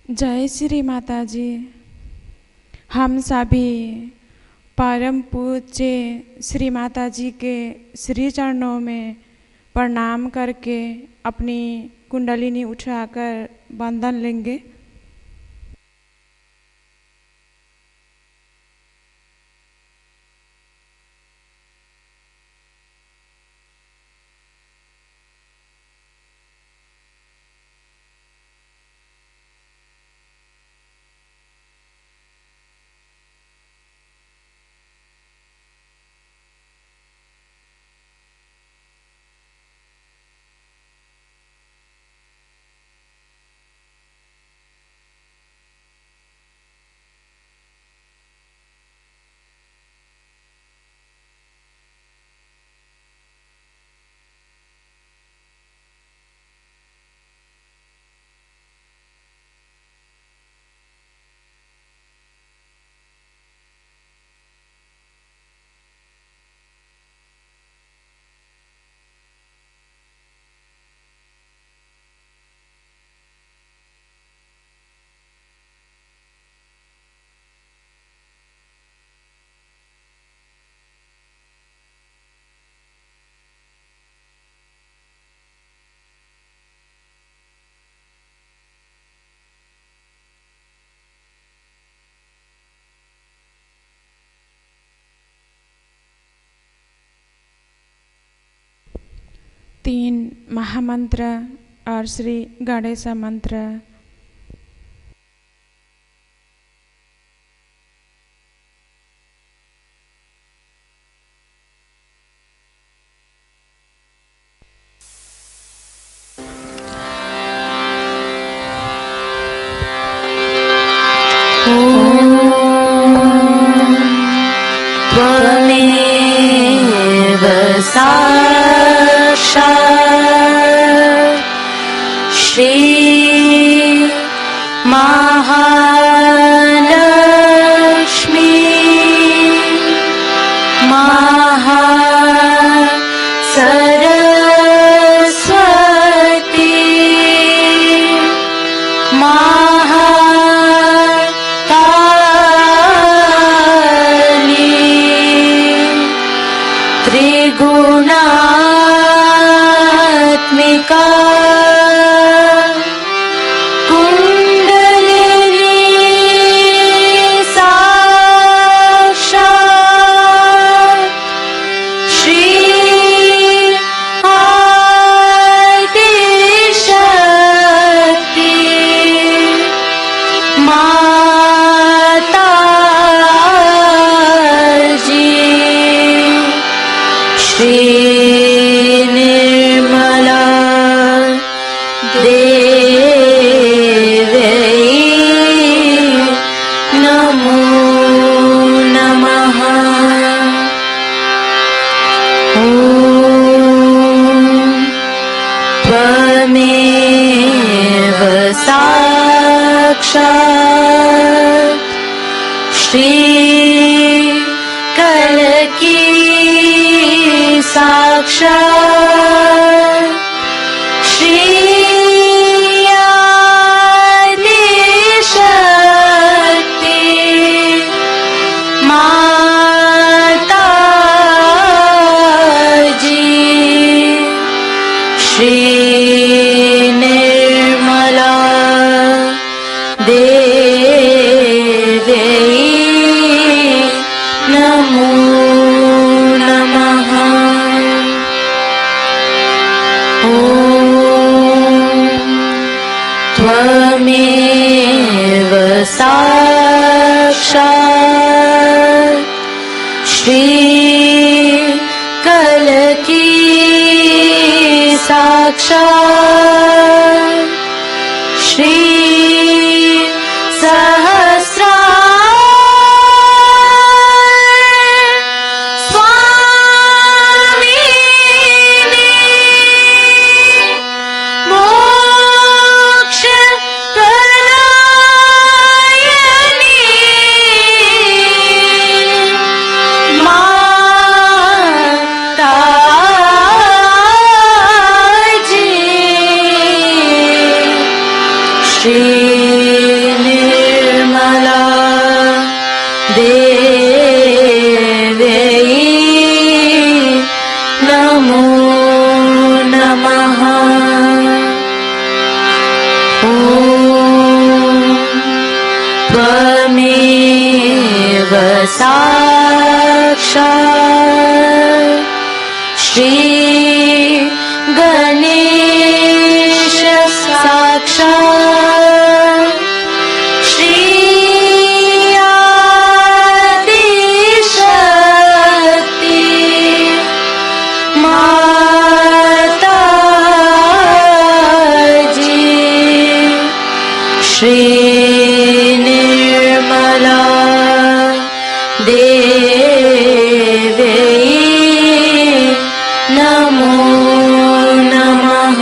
जय श्री माता जी। हम सभी परम पूज्य श्री माता जी के श्री चरणों में प्रणाम करके अपनी कुंडलिनी उठाकर बंधन लेंगे। तीन महामंत्र और श्री गणेश मंत्र। श्री महालक्ष्मी महासरस्वती महाकाली त्रिगुणात्मिका निर्मला देवी नमो नमः। त्वमेव साक्षात् श्री कलकी साक्षात् श्री आदिशक्ति माता जी श्री निर्मला देवी नमो त्वमेव साक्षात् श्री कलकी साक्षात् श्री श्री त्वमेव साक्षात् श्री गणेश साक्षात् श्री आदिशक्ति माताजी श्री निर्मला देवी नमो नमः।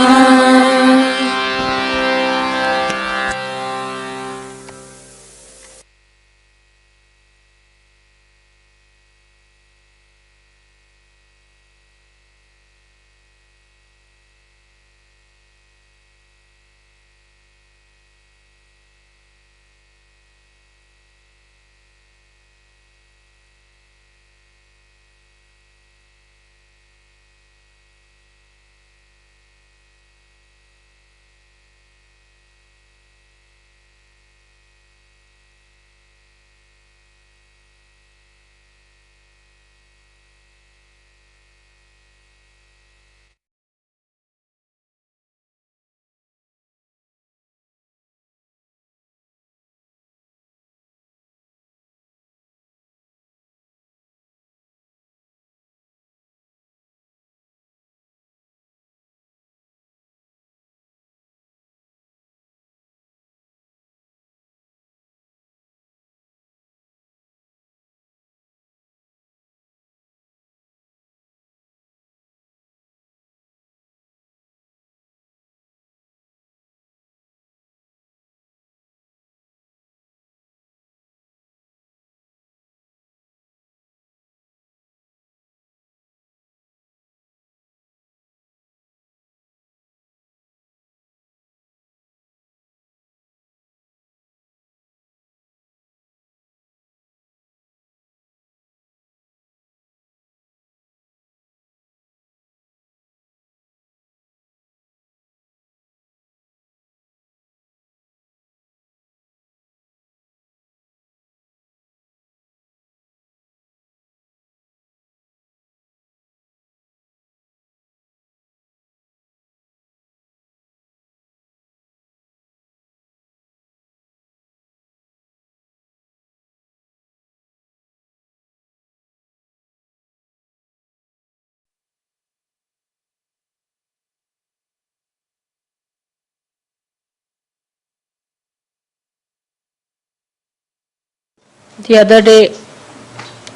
The other day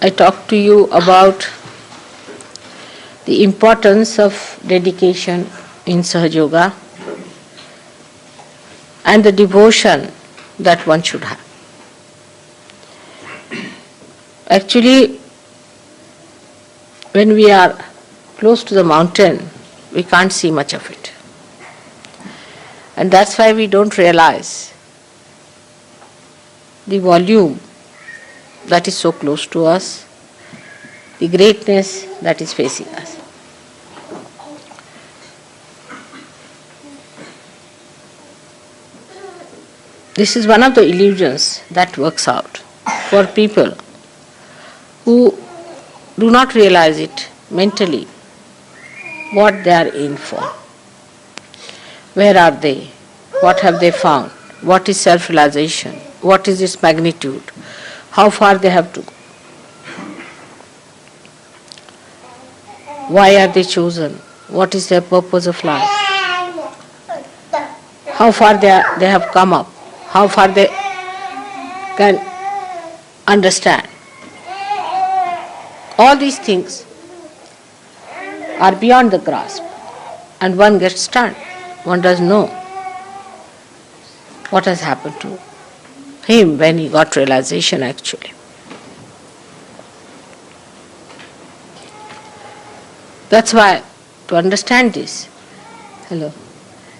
I talked to you about the importance of dedication in Sahaja Yoga and the devotion that one should have. Actually, when we are close to the mountain, we can't see much of it. And that's why we don't realize the volume that is so close to us, the greatness that is facing us. This is one of the illusions that works out for people who do not realize it mentally, what they are in for. Where are they? What have they found? What is self-realization? What is its magnitude? How far they have to go? Why are they chosen? What is their purpose of life? How far they have come up? How far they can understand? All these things are beyond the grasp, and one gets stunned. One doesn't know what has happened to him when he got realization actually. That's why to understand this,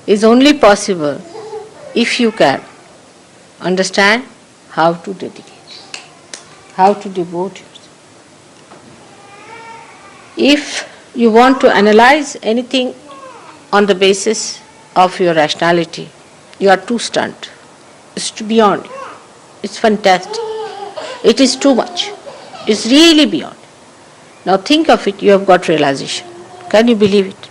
is only possible if you can understand how to dedicate, how to devote yourself. If you want to analyze anything on the basis of your rationality, you are too stunned. It's beyond you. It's fantastic. It is too much. It's really beyond. Now think of it, you have got realization. Can you believe it?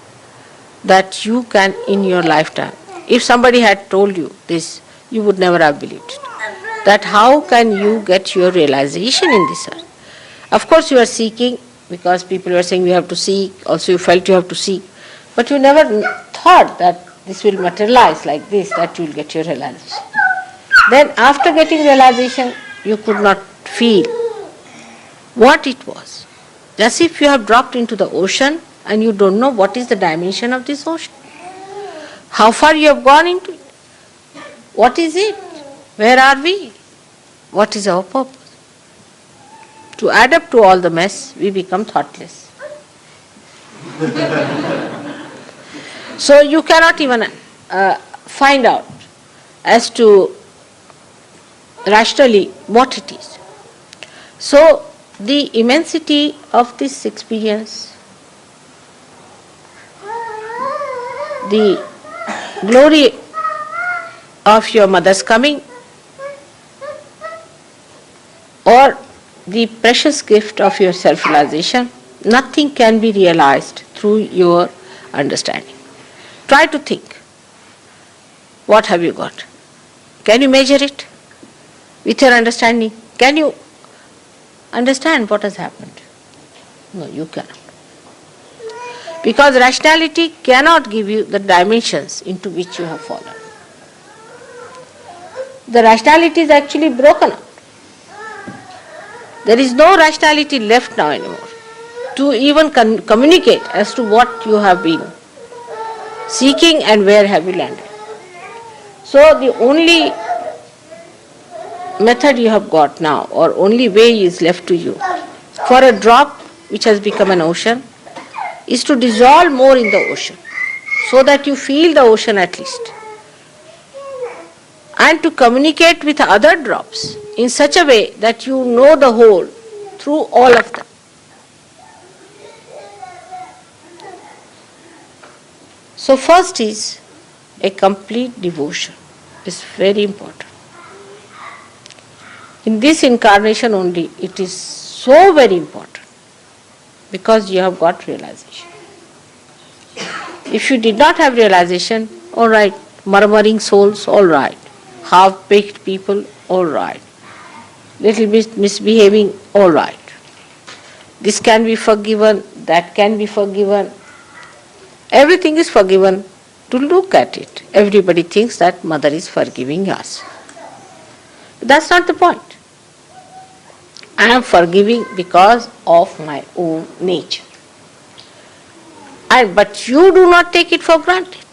That you can in your lifetime. If somebody had told you this, you would never have believed it. That how can you get your realization in this earth? Of course you are seeking, because people were saying you have to seek, also you felt you have to seek. But you never thought that this will materialize like this, that you will get your realization. Then after getting realization, you could not feel what it was. As if you have dropped into the ocean and you don't know what is the dimension of this ocean. How far you have gone into it. What is it? Where are we? What is our purpose? To add up to all the mess, we become thoughtless. So you cannot even find out as to rationally what it is. So the immensity of this experience, the glory of your mother's coming, or the precious gift of your self-realization, nothing can be realized through your understanding. Try to think. What have you got? Can you measure it with your understanding? Can you understand what has happened? No, you cannot. Because rationality cannot give you the dimensions into which you have fallen. The rationality is actually broken up. There is no rationality left now anymore to even communicate as to what you have been seeking and where have you landed. So the only method you have got now, or only way is left to you for a drop which has become an ocean, is to dissolve more in the ocean so that you feel the ocean at least, and to communicate with other drops in such a way that you know the whole through all of them. So first is a complete devotion. It's very important. In this incarnation only it is so very important, because you have got realization. If you did not have realization, all right, murmuring souls, all right, half-baked people, all right, little bit misbehaving, all right. This can be forgiven, that can be forgiven. Everything is forgiven to look at it. Everybody thinks that mother is forgiving us. That's not the point. I am forgiving because of my own nature. But you do not take it for granted.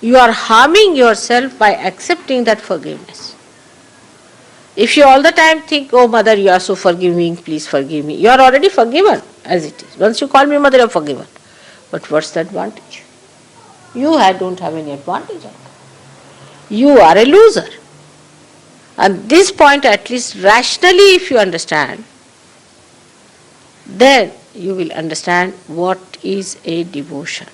You are harming yourself by accepting that forgiveness. If you all the time think, oh mother, you are so forgiving, please forgive me, you are already forgiven as it is. Once you call me mother, you are forgiven. But what's the advantage? You don't have any advantage of that. You are a loser. At this point, at least rationally, if you understand, then you will understand what is a devotion.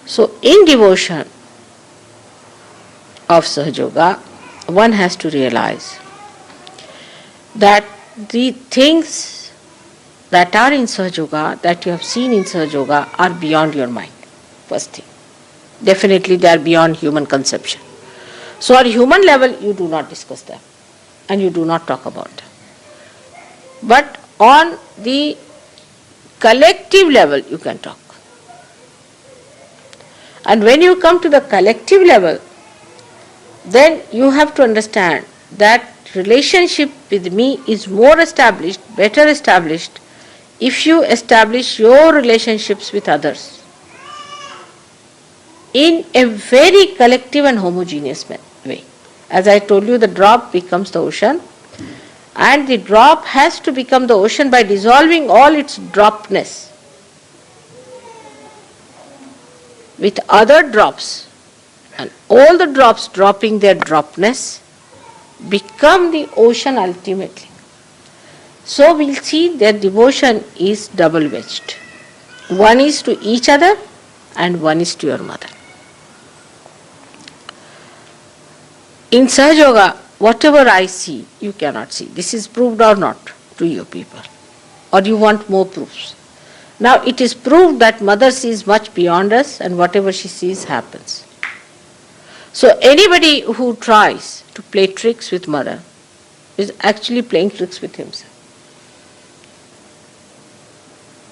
So, in devotion of Sahaja, one has to realize that the things that are in Sahaja, that you have seen in Sahaja, are beyond your mind. First thing. Definitely they are beyond human conception. So on human level you do not discuss them and you do not talk about them. But on the collective level you can talk. And when you come to the collective level, then you have to understand that relationship with me is more established, better established, if you establish your relationships with others in a very collective and homogeneous way. As I told you, the drop becomes the ocean, and the drop has to become the ocean by dissolving all its dropness with other drops, and all the drops dropping their dropness become the ocean ultimately. So we'll see that devotion is double-edged. One is to each other and one is to your mother. In Sahaja Yoga, whatever I see, you cannot see. This is proved or not to you people? Or you want more proofs? Now it is proved that mother sees much beyond us and whatever she sees happens. So anybody who tries to play tricks with mother is actually playing tricks with himself.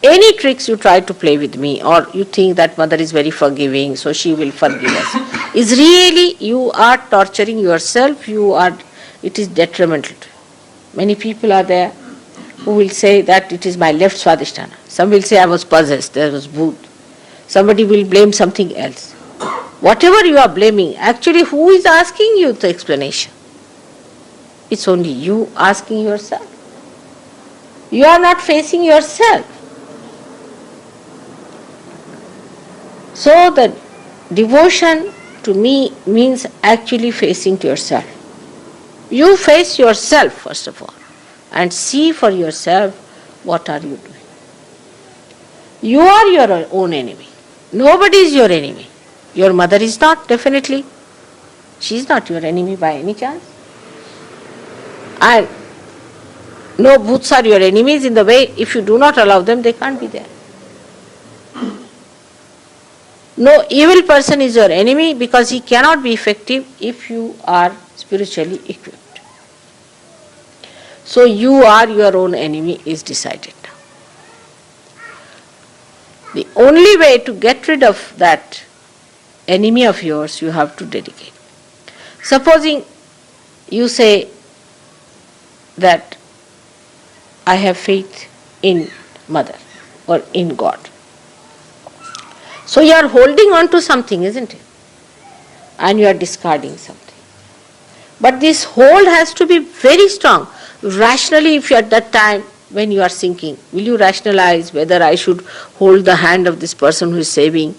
Any tricks you try to play with me, or you think that mother is very forgiving, so she will forgive us, is really you are torturing yourself, it is detrimental to you. Many people are there who will say that it is my left swadhisthana. Some will say I was possessed, there was bhoot. Somebody will blame something else. Whatever you are blaming, actually who is asking you the explanation? It's only you asking yourself. You are not facing yourself. So the devotion to me means actually facing to yourself. You face yourself first of all and see for yourself what are you doing. You are your own enemy. Nobody is your enemy. Your mother is not, definitely. She is not your enemy by any chance. And no bhoots are your enemies in the way if you do not allow them, they can't be there. No evil person is your enemy because he cannot be effective if you are spiritually equipped. So you are your own enemy is decided now. The only way to get rid of that enemy of yours, you have to dedicate. Supposing you say that I have faith in mother or in God. So you are holding on to something, isn't it? And you are discarding something. But this hold has to be very strong. Rationally, if you are at that time when you are sinking, will you rationalize whether I should hold the hand of this person who is saving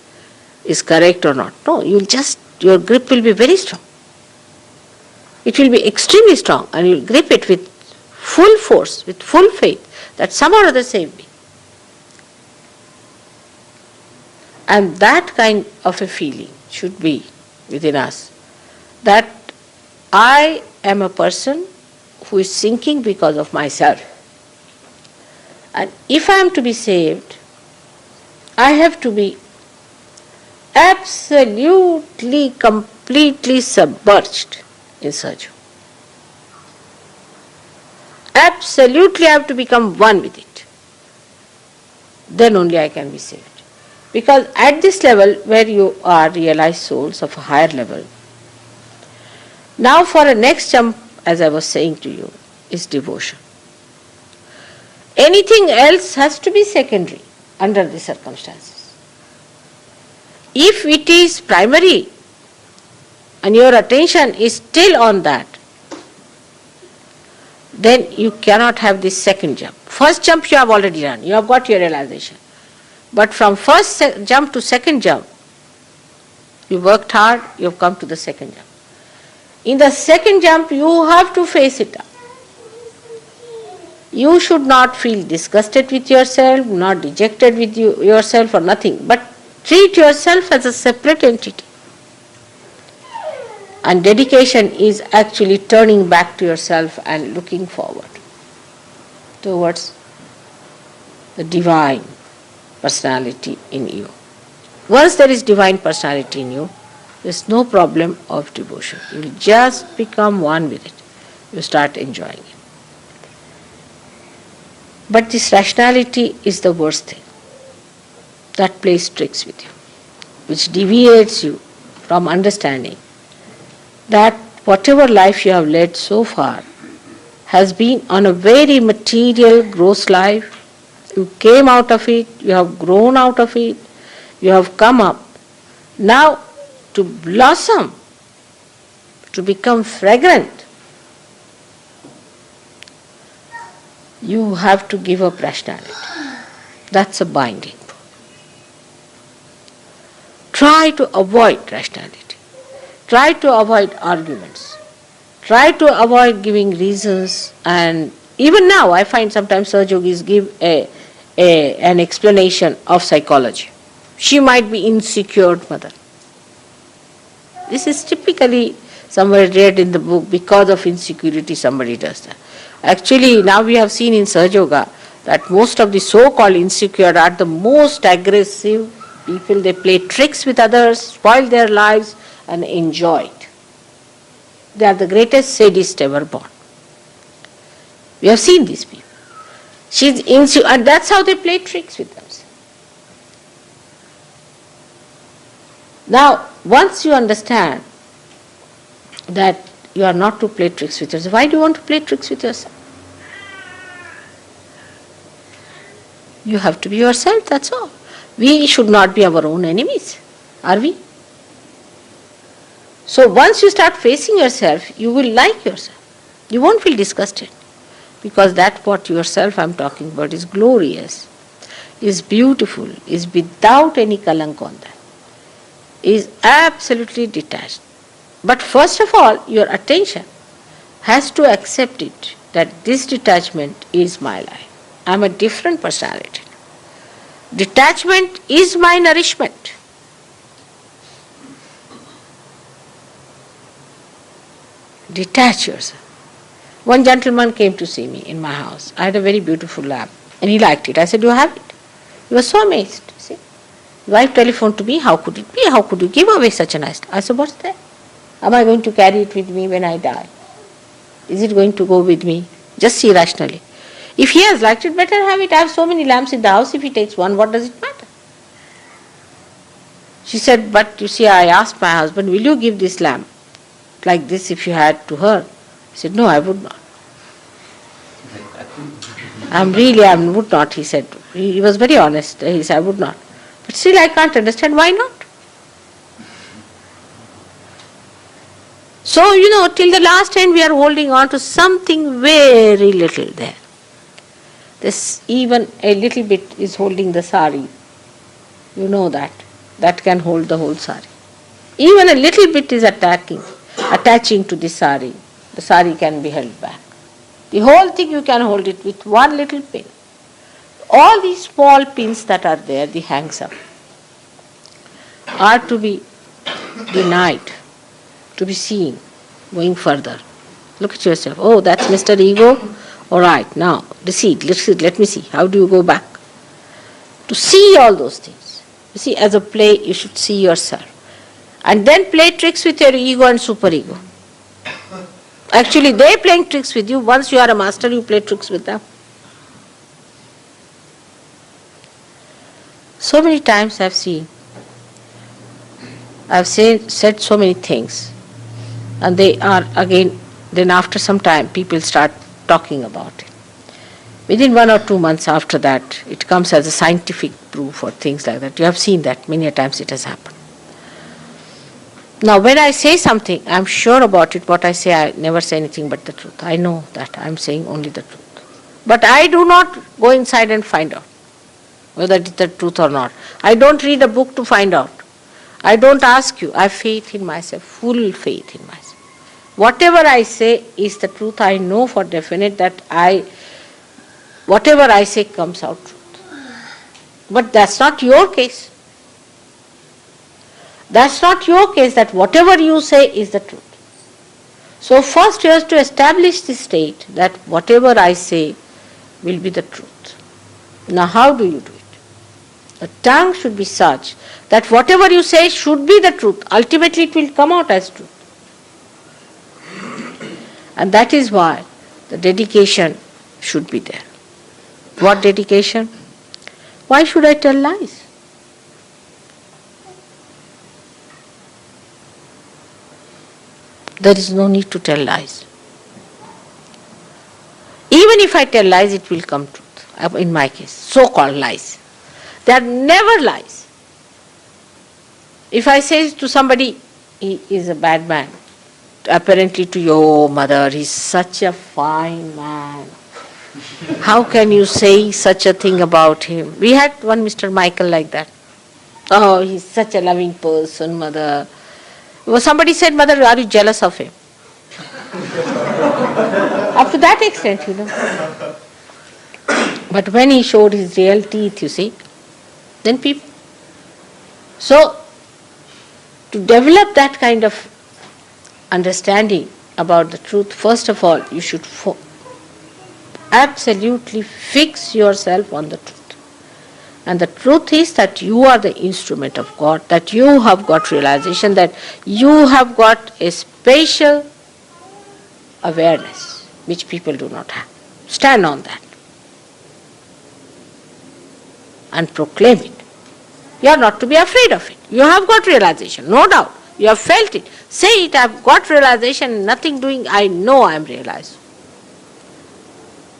is correct or not? No, your grip will be very strong. It will be extremely strong and you will grip it with full force, with full faith that somehow or other save me. And that kind of a feeling should be within us, that I am a person who is sinking because of myself. And if I am to be saved, I have to be absolutely, completely submerged in Sahaja. Absolutely I have to become one with it. Then only I can be saved. Because at this level where you are realized souls of a higher level, now for a next jump, as I was saying to you, is devotion. Anything else has to be secondary under the circumstances. If it is primary and your attention is still on that, then you cannot have this second jump. First jump you have already done, you have got your realization. But from first jump to second jump, you worked hard, you have come to the second jump. In the second jump, you have to face it up. You should not feel disgusted with yourself, not dejected with yourself or nothing, but treat yourself as a separate entity. And dedication is actually turning back to yourself and looking forward towards the divine personality in you. Once there is divine personality in you, there is no problem of devotion. You will just become one with it. You start enjoying it. But this rationality is the worst thing. That plays tricks with you, which deviates you from understanding that whatever life you have led so far has been on a very material, gross life. You came out of it, you have grown out of it, you have come up. Now to blossom, to become fragrant, you have to give up rationality. That's a binding. Try to avoid rationality. Try to avoid arguments. Try to avoid giving reasons. And even now I find sometimes Sahaja Yogis give an explanation of psychology. She might be insecure mother. This is typically somebody read in the book, because of insecurity somebody does that. Actually, now we have seen in Sahaja Yoga that most of the so-called insecure are the most aggressive people. They play tricks with others, spoil their lives and enjoy it. They are the greatest sadists ever born. We have seen these people. She's insecure, and that's how they play tricks with themselves. Now, once you understand that you are not to play tricks with yourself, why do you want to play tricks with yourself? You have to be yourself, that's all. We should not be our own enemies, are we? So once you start facing yourself, you will like yourself. You won't feel disgusted. Because that what yourself I'm talking about is glorious, is beautiful, is without any kalank on that, is absolutely detached. But first of all, your attention has to accept it, that this detachment is my life. I'm a different personality. Detachment is my nourishment. Detach yourself. One gentleman came to see me in my house. I had a very beautiful lamp and he liked it. I said, you have it? He was so amazed. See? His wife telephoned to me, how could it be? How could you give away such a nice lamp? I said, what's that? Am I going to carry it with me when I die? Is it going to go with me? Just see rationally. If he has liked it, better have it. I have so many lamps in the house. If he takes one, what does it matter? She said, but you see, I asked my husband, will you give this lamp like this if you had to her? He said, no, I would not. I would not, he said. He was very honest. He said, I would not. But still I can't understand why not. So, till the last end we are holding on to something very little there. This even a little bit is holding the sari. You know that. That can hold the whole sari. Even a little bit is attaching to the sari. The sari can be held back. The whole thing you can hold it with one little pin. All these small pins that are there, the hangs up, are to be denied, to be seen, going further. Look at yourself. Oh, that's Mr. Ego. All right, now, deceit, let me see. How do you go back? To see all those things. You see, as a play, you should see yourself. And then play tricks with your ego and superego. Actually, they are playing tricks with you. Once you are a master, you play tricks with them. So many times I've said so many things. And they are again, then after some time, people start talking about it. Within 1 or 2 months after that, it comes as a scientific proof or things like that. You have seen that many a times it has happened. Now, when I say something, I'm sure about it. What I say, I never say anything but the truth. I know that I'm saying only the truth. But I do not go inside and find out whether it is the truth or not. I don't read a book to find out. I don't ask you. I have faith in myself, full faith in myself. Whatever I say is the truth. I know for definite that whatever I say comes out truth. But that's not your case. That's not your case, that whatever you say is the truth. So first you have to establish the state that whatever I say will be the truth. Now how do you do it? The tongue should be such that whatever you say should be the truth. Ultimately it will come out as truth. And that is why the dedication should be there. What dedication? Why should I tell lies? There is no need to tell lies. Even if I tell lies, it will come truth. In my case, so-called lies. They are never lies. If I say to somebody, he is a bad man, apparently to your mother, he's such a fine man. How can you say such a thing about him? We had one Mr. Michael like that. Oh, he's such a loving person, mother. Somebody said, mother, are you jealous of him? Up to that extent, But when he showed his real teeth, you see, then people. So, to develop that kind of understanding about the truth, first of all, you should absolutely fix yourself on the truth. And the truth is that you are the instrument of God, that you have got realization, that you have got a special awareness which people do not have. Stand on that and proclaim it. You are not to be afraid of it. You have got realization, no doubt. You have felt it. Say it, I have got realization, nothing doing, I know I am realized.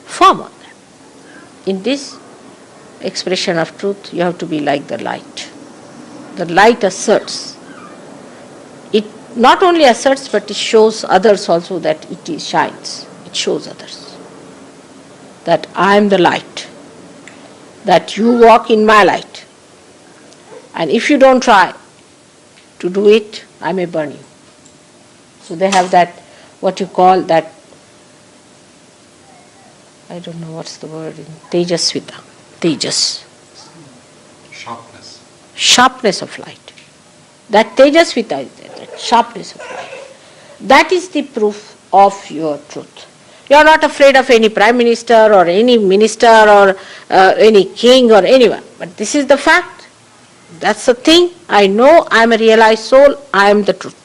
Firm on that. In this expression of truth, you have to be like the light. The light asserts. It not only asserts, but it shows others also that it shines. It shows others that I am the light, that you walk in my light. And if you don't try to do it, I may burn you. So they have that, what you call that, I don't know what's the word in Tejasvita. Tejas. Sharpness. Sharpness of light. That Tejasvita is there, that sharpness of light. That is the proof of your truth. You are not afraid of any prime minister or any minister or any king or anyone. But this is the fact. That's the thing. I know I am a realized soul. I am the truth.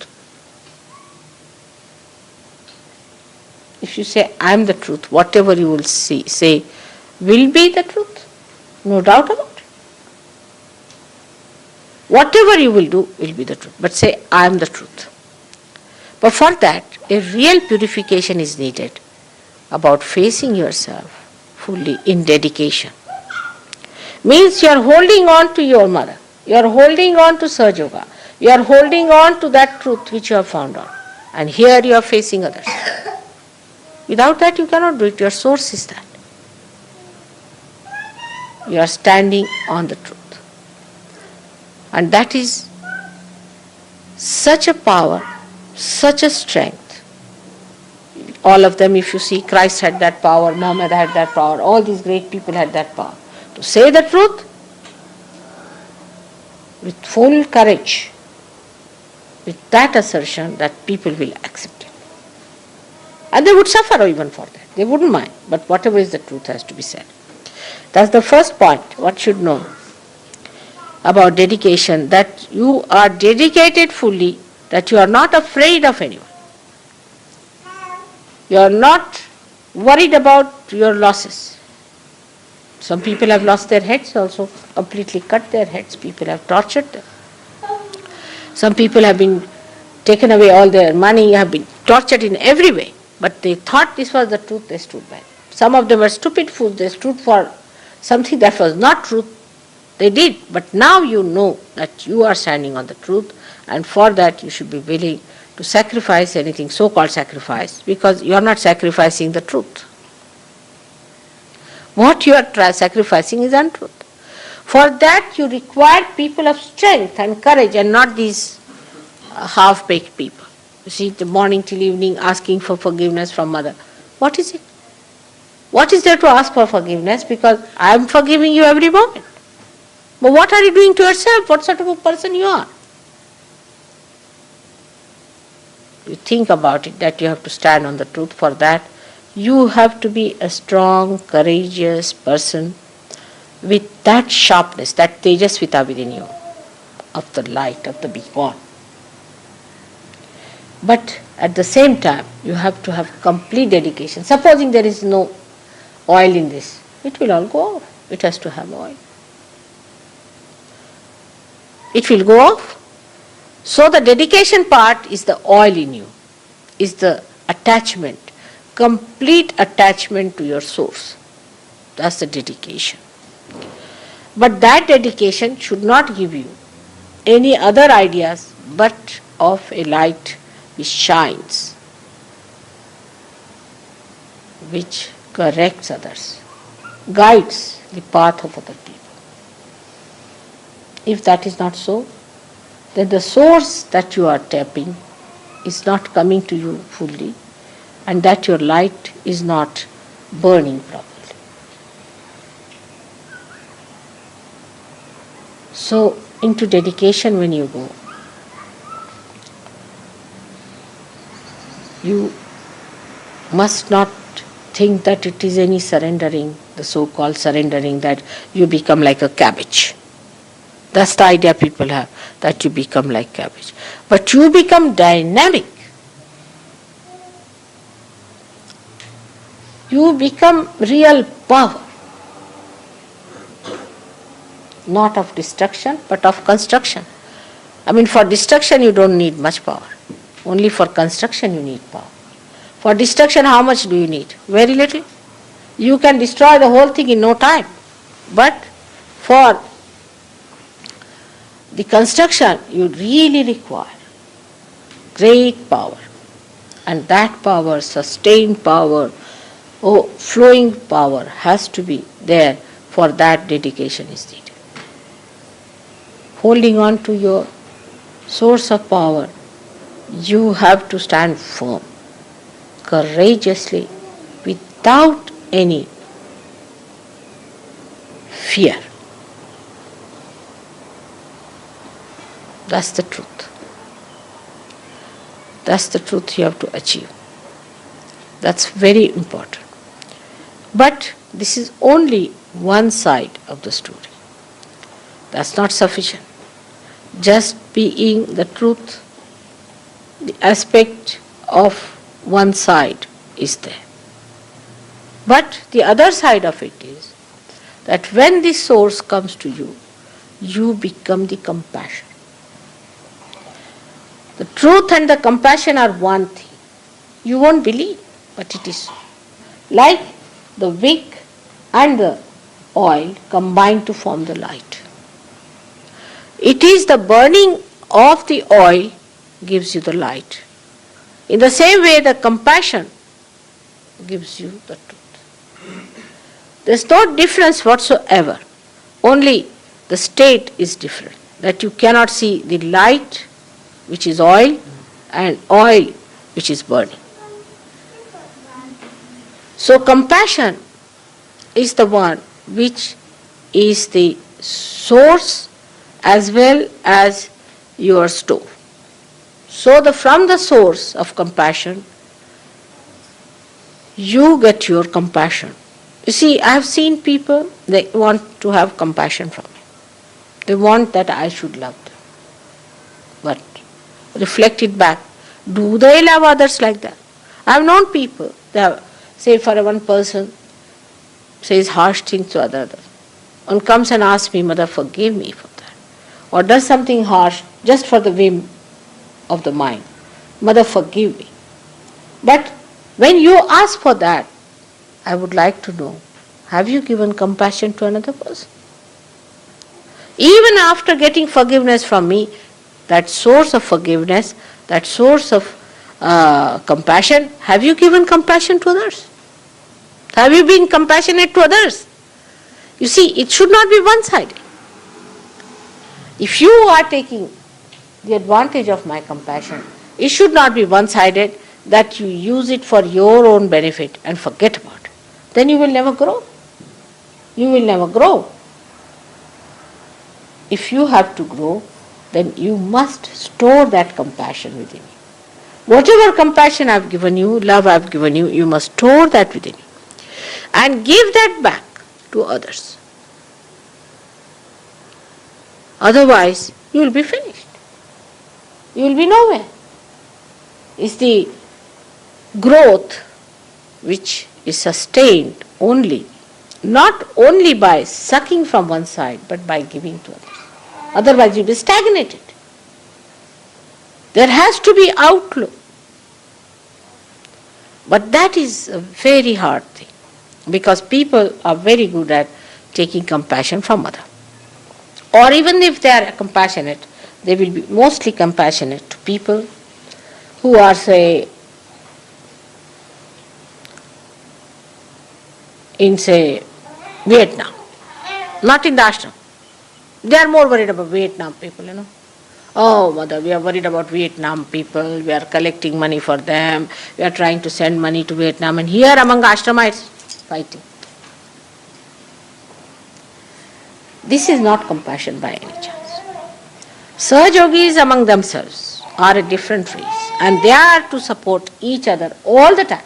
If you say I am the truth, whatever you will say will be the truth. No doubt about it. Whatever you will do will be the truth. But say I am the truth. But for that, a real purification is needed about facing yourself fully in dedication. Means you are holding on to your mother. You are holding on to Sahaja Yoga. You are holding on to that truth which you have found out. And here you are facing others. Without that you cannot do it. Your source is that. You are standing on the truth. And that is such a power, such a strength. All of them, if you see, Christ had that power, Muhammad had that power, all these great people had that power. To say the truth with full courage, with that assertion that people will accept it. And they would suffer even for that. They wouldn't mind. But whatever is the truth has to be said. That's the first point. What should know about dedication, that you are dedicated fully, that you are not afraid of anyone. You are not worried about your losses. Some people have lost their heads also, completely cut their heads. People have tortured them. Some people have been taken away all their money, have been tortured in every way. But they thought this was the truth, they stood by it. Some of them were stupid fools, they stood for something that was not truth. They did. But now you know that you are standing on the truth, and for that you should be willing to sacrifice anything, so-called sacrifice, because you are not sacrificing the truth. What you are sacrificing is untruth. For that you require people of strength and courage, and not these half-baked people. You see, the morning till evening asking for forgiveness from mother. What is it? What is there to ask for forgiveness? Because I am forgiving you every moment. But what are you doing to yourself? What sort of a person you are? You think about it, that you have to stand on the truth. For that, you have to be a strong, courageous person with that sharpness, that Tejasvita within you, of the light, of the beacon. But at the same time, you have to have complete dedication. Supposing there is no oil in this, it will all go off. It has to have oil. It will go off. So the dedication part is the oil in you, is the attachment, complete attachment to your source. That's the dedication. But that dedication should not give you any other ideas but of a light which shines, which corrects others, guides the path of other people. If that is not so, then the source that you are tapping is not coming to you fully, and that your light is not burning properly. So, into dedication when you go, you must not think that it is any surrendering, the so-called surrendering, that you become like a cabbage. That's the idea people have, that you become like cabbage. But you become dynamic. You become real power. Not of destruction, but of construction. I mean, for destruction you don't need much power. Only for construction you need power. For destruction, how much do you need? Very little. You can destroy the whole thing in no time. But for the construction, you really require great power. And that power, sustained power, flowing power has to be there. For that, dedication is needed. Holding on to your source of power, you have to stand firm, courageously, without any fear. That's the truth. That's the truth you have to achieve. That's very important. But this is only one side of the story. That's not sufficient. Just being the truth, the aspect of one side is there. But the other side of it is that when this source comes to you, you become the compassion. The truth and the compassion are one thing. You won't believe, but it is so. Like the wick and the oil combine to form the light. It is the burning of the oil gives you the light. In the same way, the compassion gives you the truth. There's no difference whatsoever. Only the state is different. That you cannot see the light, which is oil, and oil, which is burning. So compassion is the one which is the source as well as your stove. So from the source of compassion, you get your compassion. You see, I have seen people, they want to have compassion from me. They want that I should love them. But reflect it back. Do they love others like that? I have known people, they have, say for one person, says harsh things to others, and comes and asks me, Mother, forgive me for that. Or does something harsh just for the whim of the mind. Mother, forgive me. But when you ask for that, I would like to know, have you given compassion to another person? Even after getting forgiveness from me, that source of forgiveness, that source of compassion, have you given compassion to others? Have you been compassionate to others? You see, it should not be one-sided. If you are taking the advantage of my compassion, it should not be one-sided, that you use it for your own benefit and forget about it. Then you will never grow. You will never grow. If you have to grow, then you must store that compassion within you. Whatever compassion I have given you, love I have given you, you must store that within you. And give that back to others. Otherwise, you will be finished. You will be nowhere. It's the growth which is sustained only, not only by sucking from one side, but by giving to others. Otherwise, you'll be stagnated. There has to be outflow. But that is a very hard thing, because people are very good at taking compassion from others. Or even if they are compassionate, they will be mostly compassionate to people who are, say, in, say, Vietnam, not in the ashram. They are more worried about Vietnam people, Oh, Mother, we are worried about Vietnam people, we are collecting money for them, we are trying to send money to Vietnam, and here among ashramites, fighting. This is not compassion by any chance. Sahajogis among themselves are a different race, and they are to support each other all the time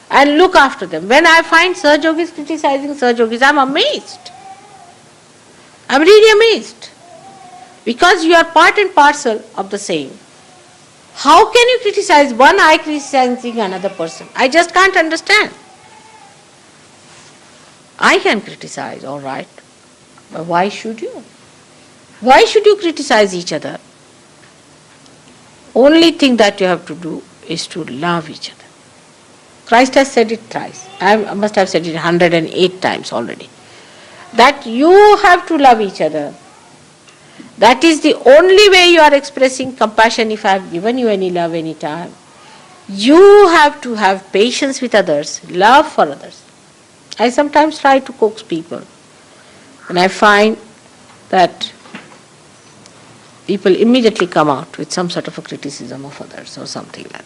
and look after them. When I find Sahajogis criticizing Sahajogis, I'm amazed. I'm really amazed. Because you are part and parcel of the same. How can you criticize one eye criticizing another person? I just can't understand. I can criticize, all right, but why should you? Why should you criticize each other? Only thing that you have to do is to love each other. Christ has said it thrice. I must have said it 108 times already. That you have to love each other. That is the only way you are expressing compassion. If I have given you any love any time, you have to have patience with others, love for others. I sometimes try to coax people, and I find that people immediately come out with some sort of a criticism of others or something like that.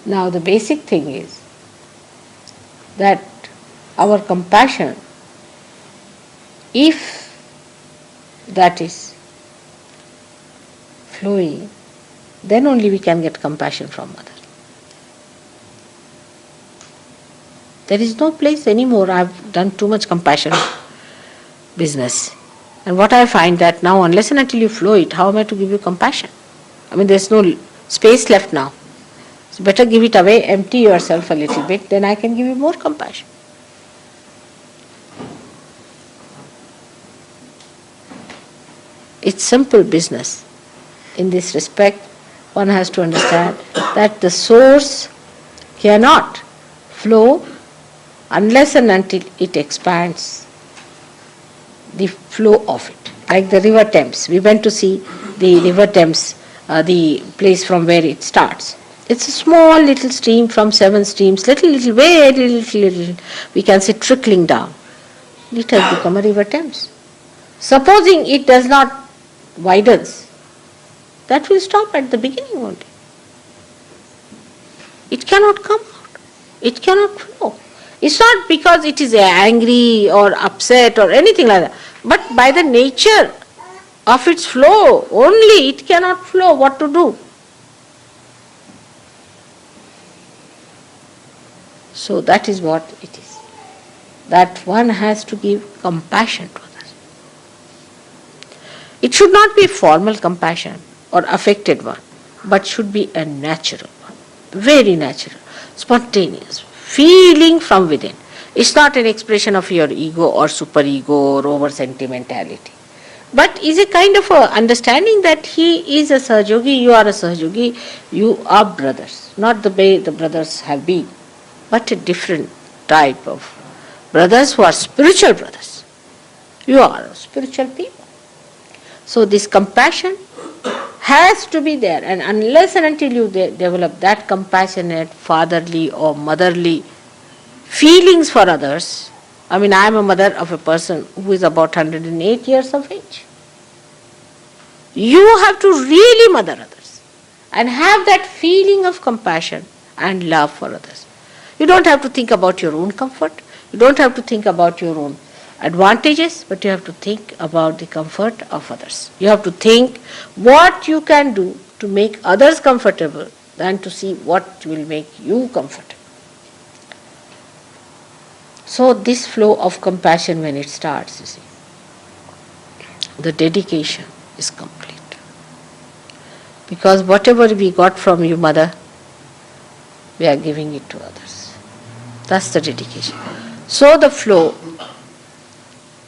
Now the basic thing is that our compassion, if that is flowing, then only we can get compassion from others. There is no place anymore. I've done too much compassion business. And what I find that now, unless and until you flow it, how am I to give you compassion? I mean, there's no space left now. So better give it away, empty yourself a little bit, then I can give you more compassion. It's simple business. In this respect, one has to understand that the source cannot flow unless and until it expands the flow of it. Like the river Thames. We went to see the river Thames, the place from where it starts. It's a small little stream from 7 streams, little, very little, we can say trickling down. It has become a river Thames. Supposing it does not widens, that will stop at the beginning only. It cannot come out. It cannot flow. It's not because it is angry or upset or anything like that, but by the nature of its flow, only it cannot flow. What to do? So that is what it is. That one has to give compassion to others. It should not be formal compassion or affected one, but should be a natural one. Very natural, spontaneous, feeling from within. It's not an expression of your ego or superego or over sentimentality, but is a kind of a understanding that he is a Sahajogi, you are a Sahajogi, you are brothers. Not the way the brothers have been, but a different type of brothers who are spiritual brothers. You are spiritual people. So this compassion has to be there, and unless and until you develop that compassionate, fatherly or motherly feelings for others. I mean, I am a mother of a person who is about 108 years of age. You have to really mother others and have that feeling of compassion and love for others. You don't have to think about your own comfort. You don't have to think about your own advantages, but you have to think about the comfort of others. You have to think what you can do to make others comfortable than to see what will make you comfortable. So this flow of compassion, when it starts, you see, the dedication is complete. Because whatever we got from you, Mother, we are giving it to others. That's the dedication. So the flow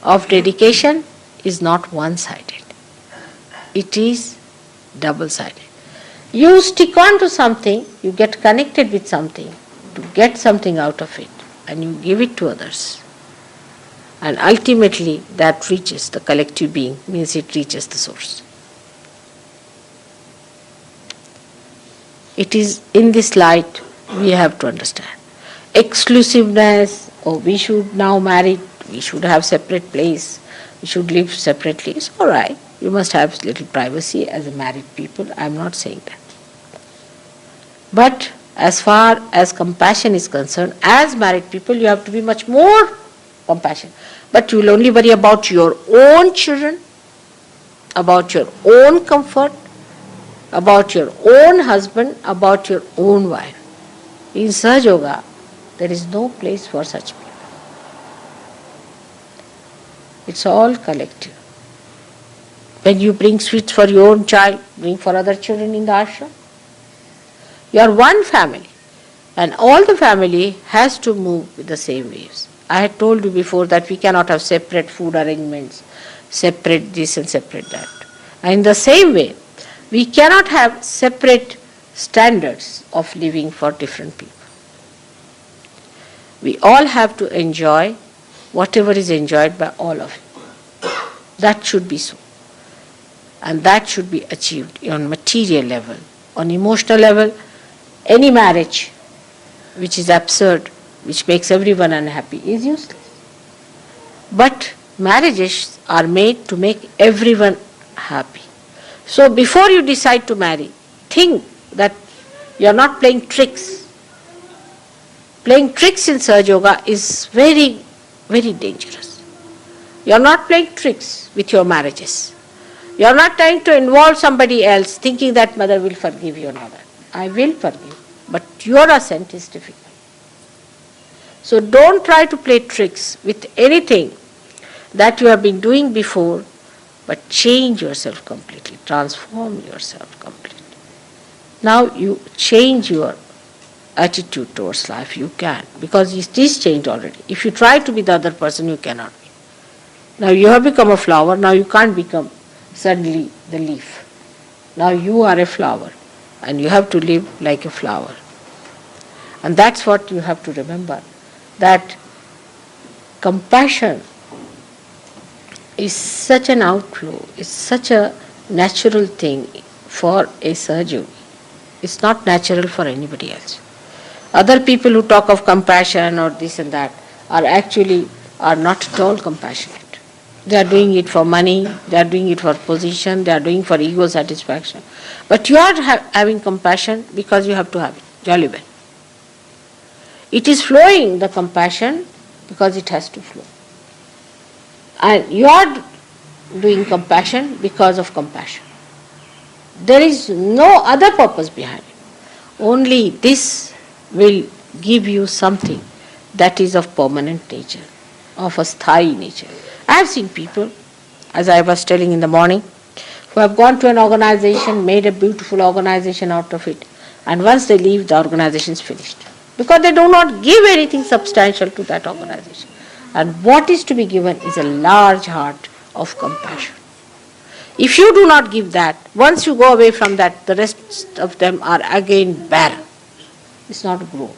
of dedication is not one-sided. It is double-sided. You stick on to something, you get connected with something to get something out of it, and you give it to others. And ultimately that reaches the collective being, means it reaches the source. It is in this light we have to understand. Exclusiveness, we should now marry, we should have separate place, we should live separately. It's all right. You must have little privacy as a married people. I am not saying that. But as far as compassion is concerned, as married people, you have to be much more compassionate. But you will only worry about your own children about your own comfort, about your own husband, about your own wife. In Sahaja Yoga, there is no place for such people. It's all collective. When you bring sweets for your own child, bring for other children in the ashram. You are one family, and all the family has to move with the same waves. I had told you before that we cannot have separate food arrangements, separate this and separate that. And in the same way, we cannot have separate standards of living for different people. We all have to enjoy whatever is enjoyed by all of you. That should be so. And that should be achieved on material level. On emotional level, any marriage which is absurd, which makes everyone unhappy, is useless. But marriages are made to make everyone happy. So before you decide to marry, think that you are not playing tricks. Playing tricks in Sahaja Yoga is very, very dangerous. You are not playing tricks with your marriages. You are not trying to involve somebody else thinking that mother will forgive you or not. I will forgive, but your assent is difficult. So don't try to play tricks with anything that you have been doing before, but change yourself completely, transform yourself completely. Now you change your attitude towards life, you can, because it is changed already. If you try to be the other person, you cannot be. Now you have become a flower, now you can't become suddenly the leaf. Now you are a flower, and you have to live like a flower. And that's what you have to remember, that compassion is such an outflow, it's such a natural thing for a Sahaja Yogi. It's not natural for anybody else. Other people who talk of compassion or this and that are not at all compassionate. They are doing it for money, they are doing it for position, they are doing for ego satisfaction. But you are having compassion because you have to have it, jolly well. It is flowing, the compassion, because it has to flow. And you are doing compassion because of compassion. There is no other purpose behind it. Only this will give you something that is of permanent nature, of a sthayi nature. I have seen people, as I was telling in the morning, who have gone to an organization, made a beautiful organization out of it, and once they leave, the organization is finished. Because they do not give anything substantial to that organization. And what is to be given is a large heart of compassion. If you do not give that, once you go away from that, the rest of them are again barren. It's not grown.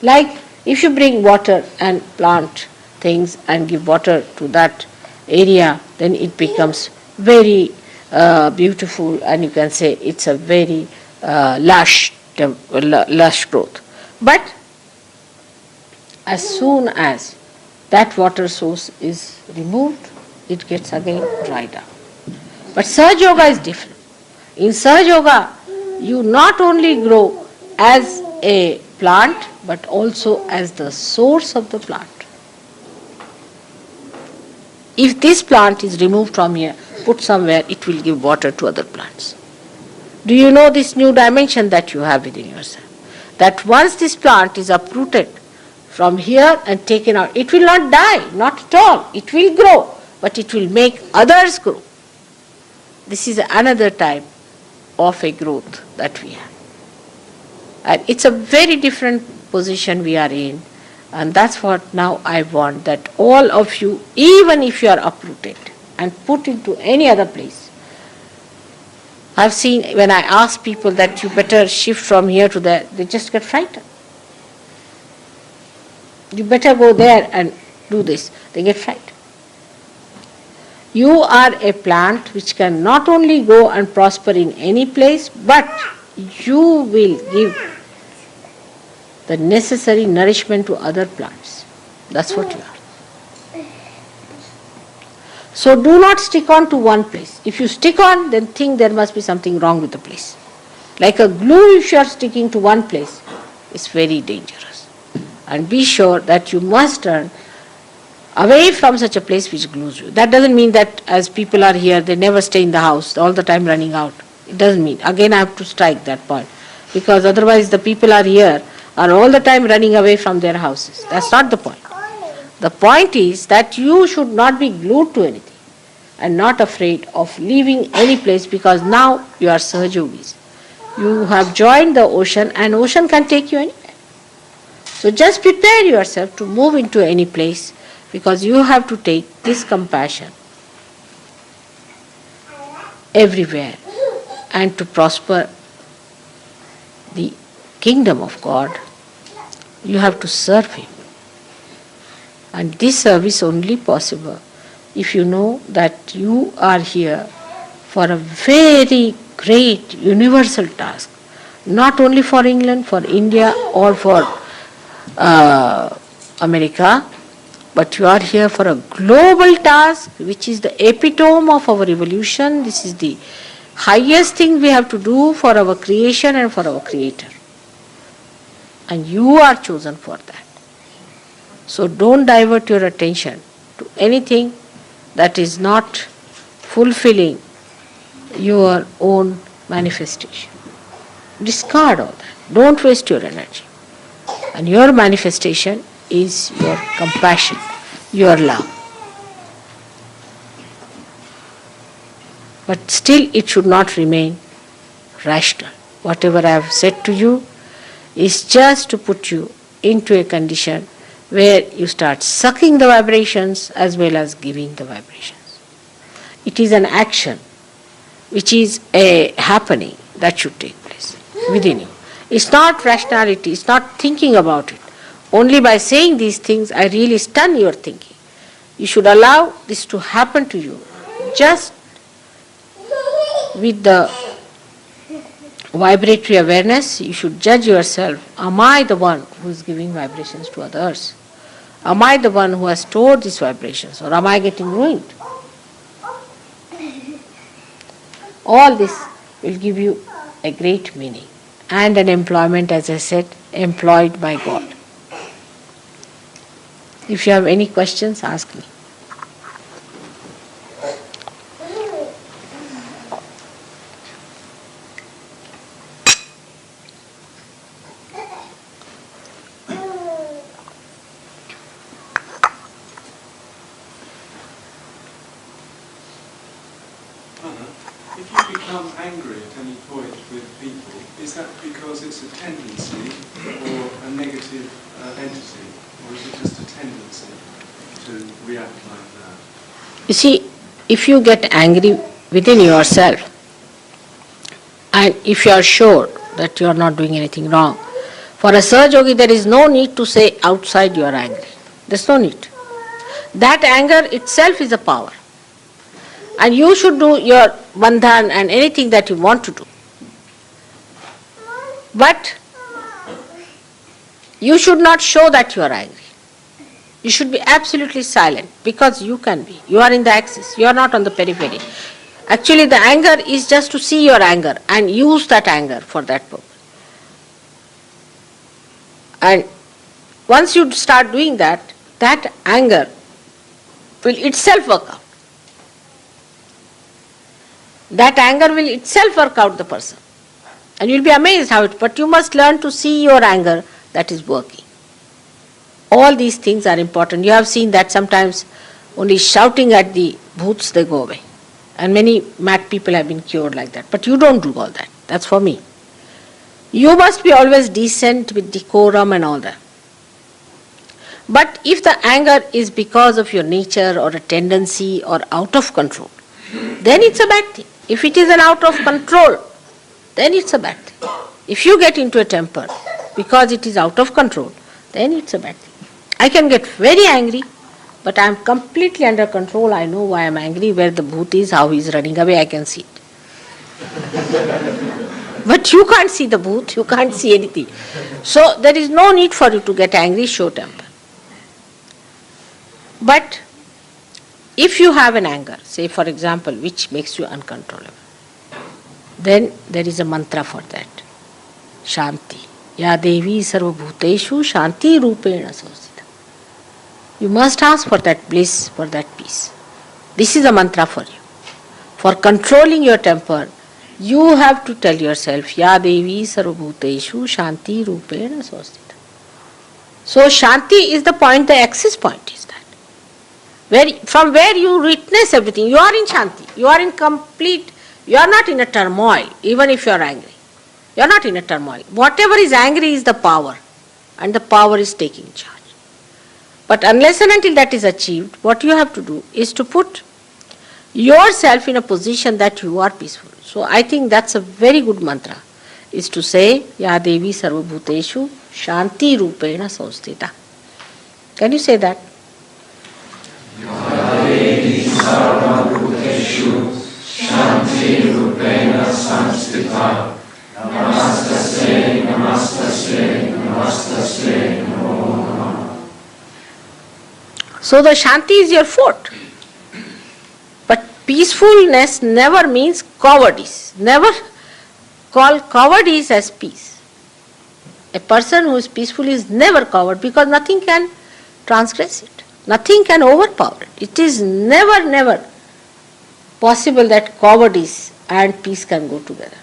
Like if you bring water and plant things and give water to that area, then it becomes very beautiful, and you can say it's a very lush growth. But as soon as that water source is removed, it gets again dried up. But Sahaja Yoga is different. In Sahaja Yoga, you not only grow as a plant, but also as the source of the plant. If this plant is removed from here, put somewhere, it will give water to other plants. Do you know this new dimension that you have within yourself? That once this plant is uprooted from here and taken out, it will not die, not at all. It will grow, but it will make others grow. This is another type of a growth that we have. And it's a very different position we are in. And that's what now I want, that all of you, even if you are uprooted and put into any other place, I've seen when I ask people that you better shift from here to there, they just get frightened. You better go there and do this. They get frightened. You are a plant which can not only go and prosper in any place, but you will give the necessary nourishment to other plants. That's what you are. So do not stick on to one place. If you stick on, then think there must be something wrong with the place. Like a glue, if you are sticking to one place, it's very dangerous. And be sure that you must turn away from such a place which glues you. That doesn't mean that as people are here, they never stay in the house, all the time running out. It doesn't mean. Again, I have to strike that point. Because otherwise the people are here, are all the time running away from their houses. That's not the point. The point is that you should not be glued to anything and not afraid of leaving any place, because now you are Sahajogis. You have joined the ocean and ocean can take you anywhere. So just prepare yourself to move into any place, because you have to take this compassion everywhere and to prosper the kingdom of God, you have to serve Him. And this service only possible if you know that you are here for a very great universal task, not only for England, for India or for America, but you are here for a global task which is the epitome of our evolution. This is the highest thing we have to do for our creation and for our Creator. And you are chosen for that. So don't divert your attention to anything that is not fulfilling your own manifestation. Discard all that. Don't waste your energy. And your manifestation is your compassion, your love. But still it should not remain rational. Whatever I have said to you is just to put you into a condition where you start sucking the vibrations as well as giving the vibrations. It is an action which is a happening that should take place within you. It's not rationality, it's not thinking about it. Only by saying these things I really stun your thinking. You should allow this to happen to you just with the vibratory awareness. You should judge yourself. Am I the one who is giving vibrations to others? Am I the one who has stored these vibrations, or am I getting ruined? All this will give you a great meaning and an employment, as I said, employed by God. If you have any questions, ask me. If you become angry at any point with people, is that because it's a tendency or a negative entity, or is it just a tendency to react like that? You see, if you get angry within yourself, and if you are sure that you are not doing anything wrong, for a Sahajogi there is no need to say outside you are angry. There's no need. That anger itself is a power. And you should do your bandhan and anything that you want to do. But you should not show that you are angry. You should be absolutely silent, because you can be. You are in the axis. You are not on the periphery. Actually, the anger is just to see your anger and use that anger for that purpose. And once you start doing that, that anger will itself work out. That anger will itself work out the person. And you'll be amazed how it, but you must learn to see your anger that is working. All these things are important. You have seen that sometimes only shouting at the bhoots, they go away. And many mad people have been cured like that. But you don't do all that. That's for me. You must be always decent with decorum and all that. But if the anger is because of your nature or a tendency or out of control, then it's a bad thing. If it is an out of control, then it's a bad thing. If you get into a temper because it is out of control, then it's a bad thing. I can get very angry, but I am completely under control. I know why I am angry, where the bhoot is, how he is running away, I can see it. But you can't see the bhoot, you can't see anything. So there is no need for you to get angry, show temper. But if you have an anger, say for example, which makes you uncontrollable, then there is a mantra for that. Shanti. Ya Devi sarvabhuteshu shanti rupena samsita. You must ask for that bliss, for that peace. This is a mantra for you. For controlling your temper, you have to tell yourself, Ya Devi Sarvabhuteshu Shanti Rupena Swastita. So Shanti is the point, the axis point is that. From where you witness everything, you are in Shanti, you are in complete, you are not in a turmoil, even if you are angry. You are not in a turmoil. Whatever is angry is the power, and the power is taking charge. But unless and until that is achieved, what you have to do is to put yourself in a position that you are peaceful. So I think that's a very good mantra, is to say, Ya Devi Sarvabhuteshu Shanti Rupena Samstita. Can you say that? Ya Devi Sarvabhuteshu Shanti Rupena Samstita. Namaste, Namaste, Namaste, Namo Namah. So the Shanti is your fort. But peacefulness never means cowardice. Never call cowardice as peace. A person who is peaceful is never coward, because nothing can transgress it. Nothing can overpower it. It is never possible that cowardice and peace can go together.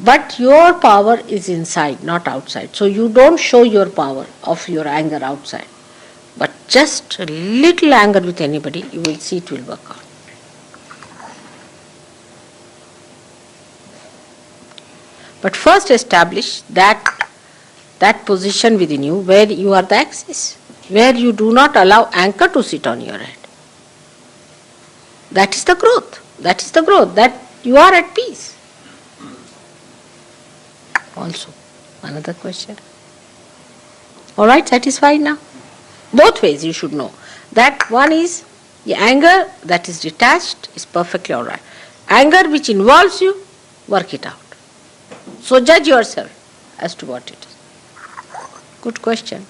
But your power is inside, not outside. So you don't show your power of your anger outside. But just a little anger with anybody, you will see it will work out. But first establish that position within you where you are the axis, where you do not allow anger to sit on your head. That is the growth. That is the growth, that you are at peace. Also, another question. Alright, satisfied now? Both ways you should know. That one is the anger that is detached is perfectly alright. Anger which involves you, work it out. So judge yourself as to what it is. Good question.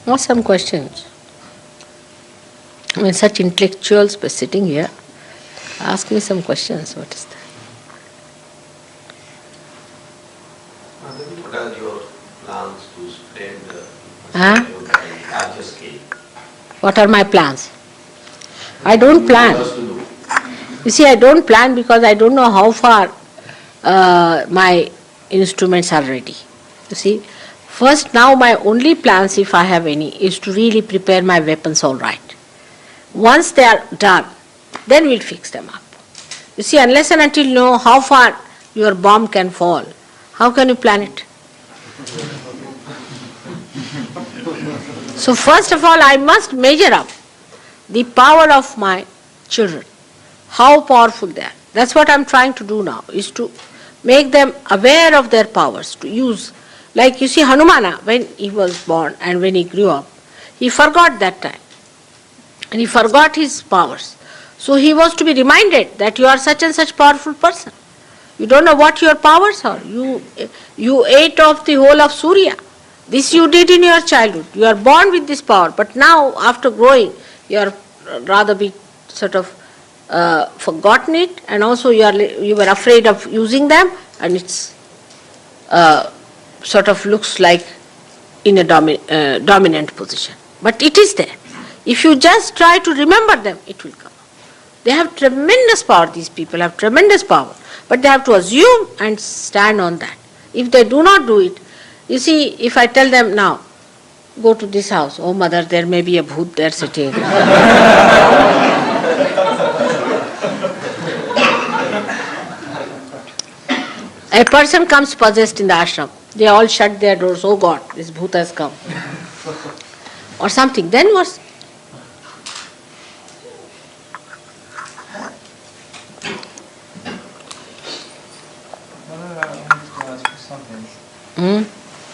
Now some questions. When such intellectuals were sitting here, ask me some questions. What is that? What are your plans to spread Huh? larger scale? What are my plans? I don't plan. You see, I don't plan because I don't know how far my instruments are ready. You see, first now my only plans, if I have any, is to really prepare my weapons all right. Once they are done, then we'll fix them up. You see, unless and until you know how far your bomb can fall, how can you plan it? So first of all, I must measure up the power of my children, how powerful they are. That's what I'm trying to do now, is to make them aware of their powers, to use. Like you see Hanumana, when he was born and when he grew up, he forgot that time. And he forgot his powers. So he was to be reminded that you are such and such powerful person. You don't know what your powers are. You ate off the whole of Surya. This you did in your childhood. You are born with this power. But now, after growing, you are rather be sort of forgotten it, and also you were afraid of using them, and it's sort of looks like in a dominant position. But it is there. If you just try to remember them, it will come. They have tremendous power, these people have tremendous power. But they have to assume and stand on that. If they do not do it, you see, if I tell them now, go to this house, oh mother, there may be a bhoot there sitting. A person comes possessed in the ashram, they all shut their doors, oh God, this bhoot has come. Or something, then what?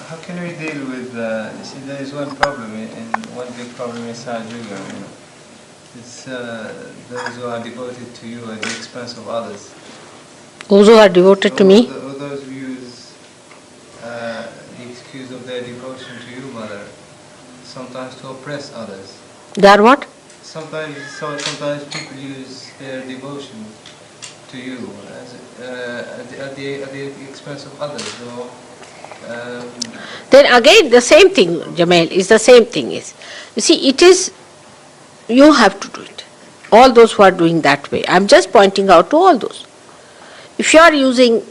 How can we deal with, you see, there is one problem, one big problem inside yoga, It's those who are devoted to you at the expense of others. Those who are devoted to me? Those who use the excuse of their devotion to you, Mother, sometimes to oppress others. They are what? Sometimes people use their devotion to you as, at the expense of others. So, Then again the same thing, Jamail, is the same thing is. You see, it is, you have to do it. All those who are doing that way. I'm just pointing out to all those. If you are using,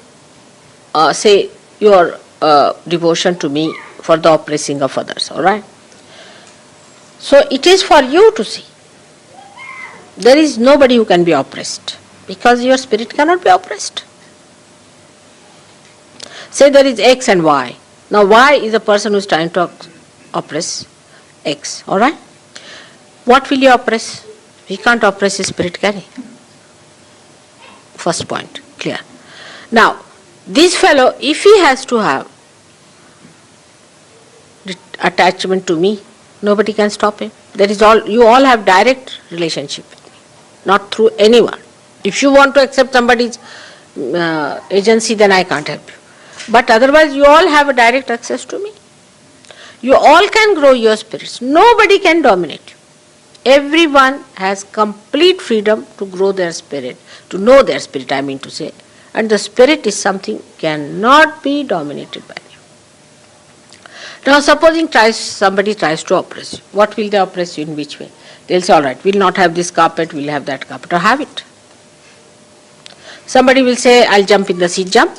say, your devotion to me for the oppressing of others, alright? So it is for you to see. There is nobody who can be oppressed because your spirit cannot be oppressed. Say there is X and Y. Now Y is a person who is trying to oppress X, alright? What will you oppress? He can't oppress his spirit, can he? First point, clear. Now, this fellow, if he has to have attachment to me, nobody can stop him. That is all. You all have direct relationship with me, not through anyone. If you want to accept somebody's agency, then I can't help you. But otherwise, you all have a direct access to me. You all can grow your spirits. Nobody can dominate you. Everyone has complete freedom to grow their spirit, to know their spirit, I mean to say. And the spirit is something cannot be dominated by you. Now supposing somebody tries to oppress you. What will they oppress you in which way? They'll say, all right, we'll not have this carpet, we'll have that carpet, or have it. Somebody will say, I'll jump in the sea, jump.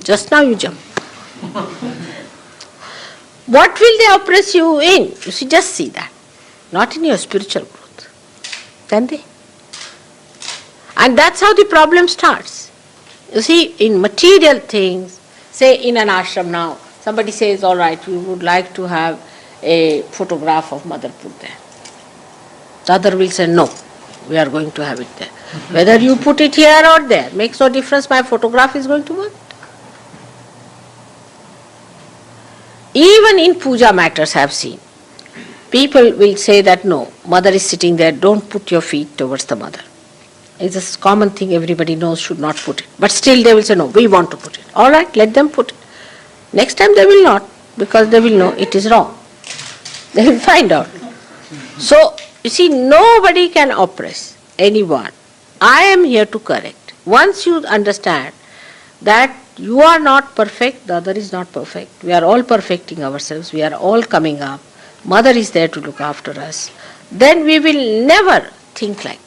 Just now you jump. What will they oppress you in? You see, just see that. Not in your spiritual growth. Can they? And that's how the problem starts. You see, in material things, say in an ashram now, somebody says, all right, we would like to have a photograph of Mother put there. The other will say, no, we are going to have it there. Whether you put it here or there, makes no difference, my photograph is going to work. Even in puja matters I have seen. People will say that no, Mother is sitting there, don't put your feet towards the Mother. It's a common thing, everybody knows should not put it. But still they will say no, we want to put it. All right, let them put it. Next time they will not, because they will know it is wrong. They will find out. So, you see, nobody can oppress anyone. I am here to correct. Once you understand that you are not perfect, the other is not perfect. We are all perfecting ourselves. We are all coming up. Mother is there to look after us. Then we will never think like that.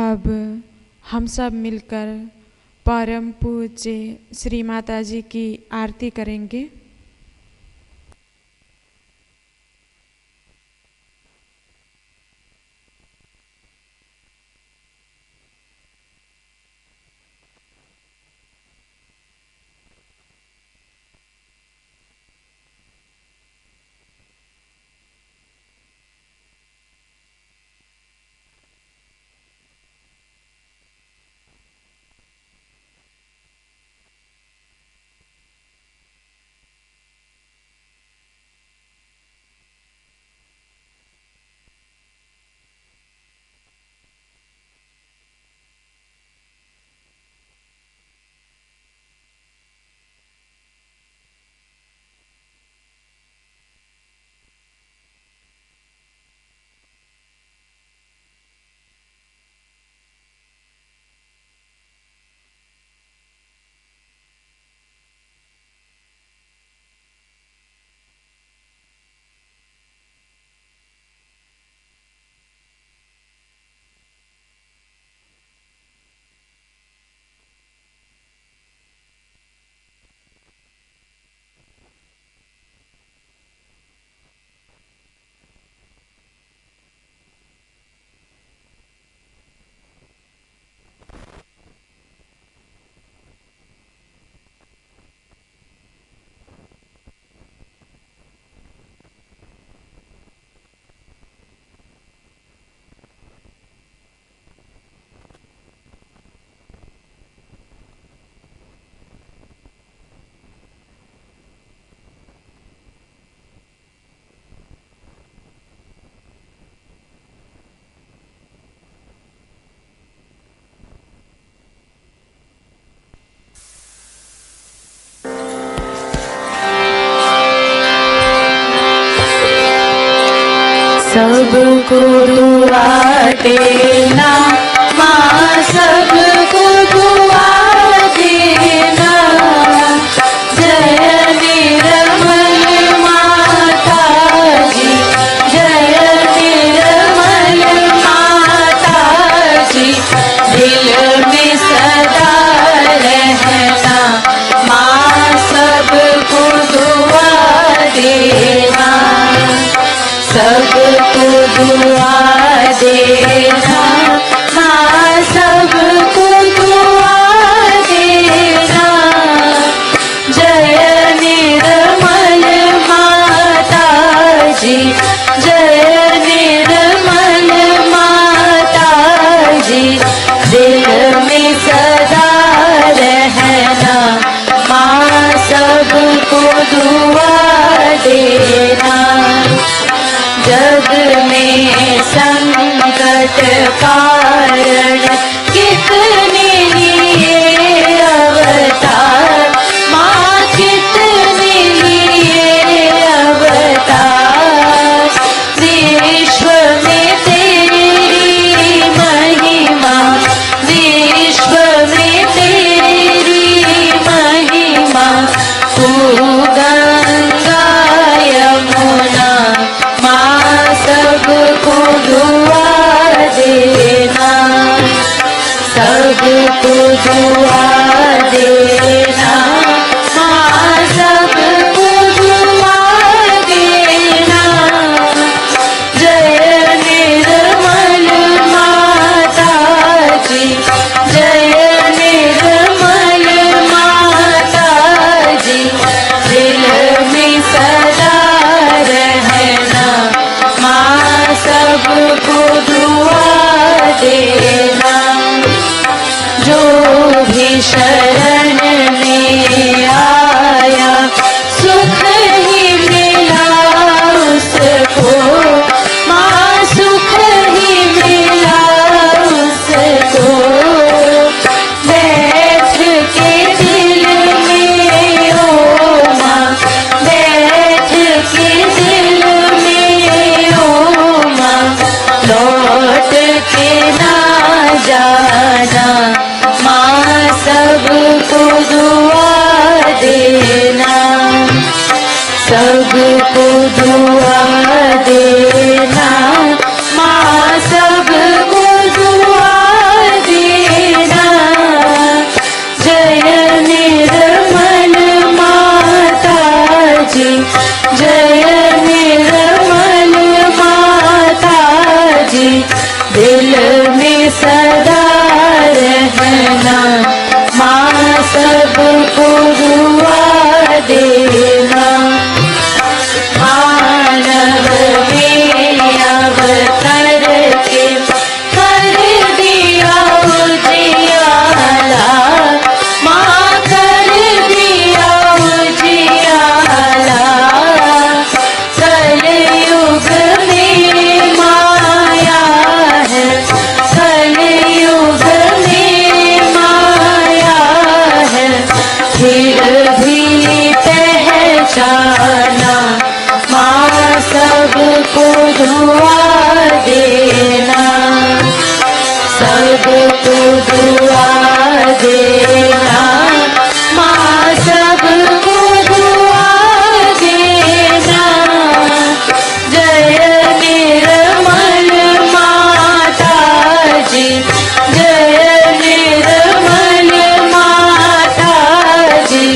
अब हम सब मिलकर परम पूज्य श्री माता जी की आरती करेंगे। सबको दुआ देना माँ, सबको दुआ देना। जय निर्मल माता जी, जय निर्मल माता जी। दिल में सदा रहना माँ, सबको दुआ देना। सबको दुआ देना माँ, सबको दुआ देना। जय निर्मल माता जी, जय निर्मल माता जी। दिल में सदा रहना माँ, सबको दुआ देना। जग में संकट कारण कितने लिए अवतार माँ, कितने लिए अवतार। विश्व में तेरी महिमा, विश्व में तेरी महिमा। तू गंगा यमुना माँ, सबको दुआ देना। सबको दुआ देना माँ, सबको दुआ देना। जय निर्मल माता जी, जय निर्मल माता जी। दिल में सदा रहना माँ, सबको दुआ देना। जो भी शरण में आया सुख ही मिला उसको माँ, सुख ही मिला उसको। बैठ के दिल में ओ माँ, बैठ के दिल में ओ माँ। लौट के ना जाना माँ, सबको दुआ देना। सबको दुआ देना माँ, सबको दुआ जय निर्मल माता जी, दिल में सदा रहना, माँ सबको दुआ देना। मानव में अवतर के कर दिया उजियाला, माँ कर दिया उजियाला। कलयुग में माया है, कलयुग में माया है, फिर भी पहचाना, माँ सबको दुआ देना, सबको दुआ देना, माँ सबको दुआ देना। जय निर्मल माता जी, जय निर्मल माता जी,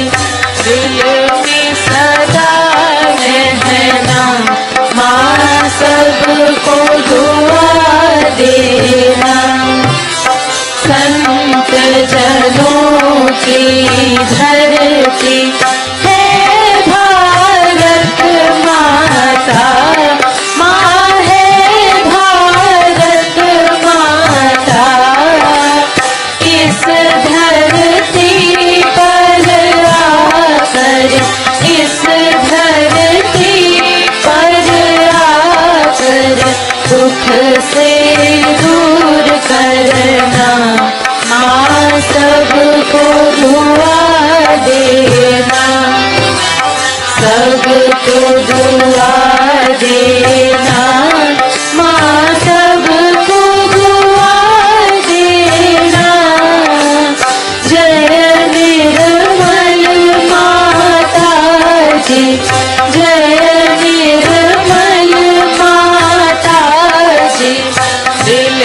दिल में सदा रहना, माँ सबको दुआ देना। संत जनों की धरती है भारत माता, माँ है भारत माता। इस धरती पर आकर, इस धरती पर आकर, दुख से दूर करना, माँ सबको दुआ देना, सबको दुआ देना, माँ सबको दुआ देना। जय निर्मल माता जी, जय निर्मल माता जी, दिल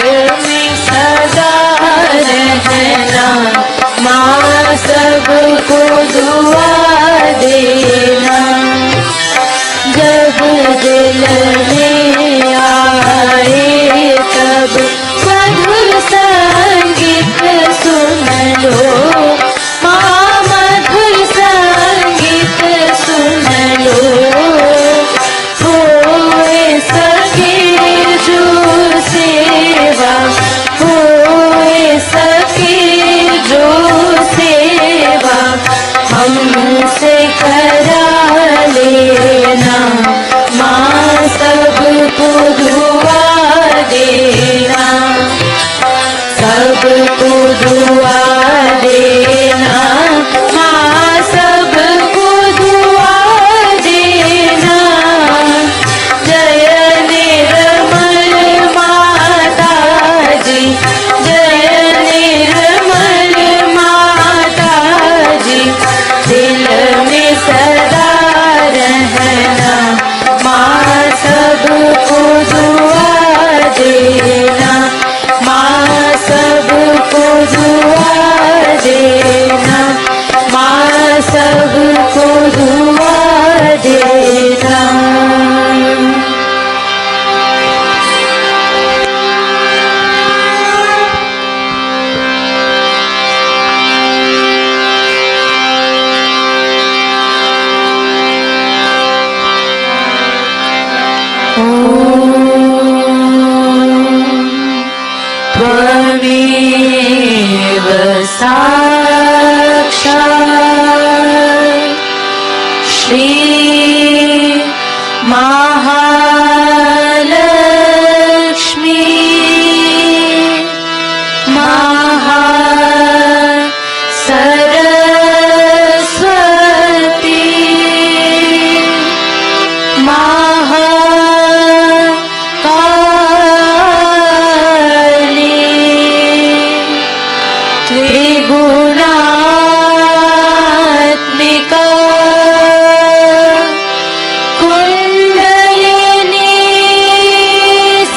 में सदा रहना, माँ सबको दुआ देना। जब दिल में आए तब मधुर संगीत सुन लो, माँ मधुर संगीत सुन लो। होए सके जो सेवा, होए सके जो सेवा, हमसे करा लेना, माँ सबको दुआ देना, सबको दुआ देना, माँ सबको दुआ देना। जय निर्मल माता जी, जय निर्मल माता जी, दिल में सदा रहना, माँ सबको दुआ देना, माँ सबको दुआ देना, माँ सबको दुआ देना। त्वमेव साक्षात् श्री महालक्ष्मी महासरस्वती महाकाली त्रिगुणात्मिका कुंडलिनी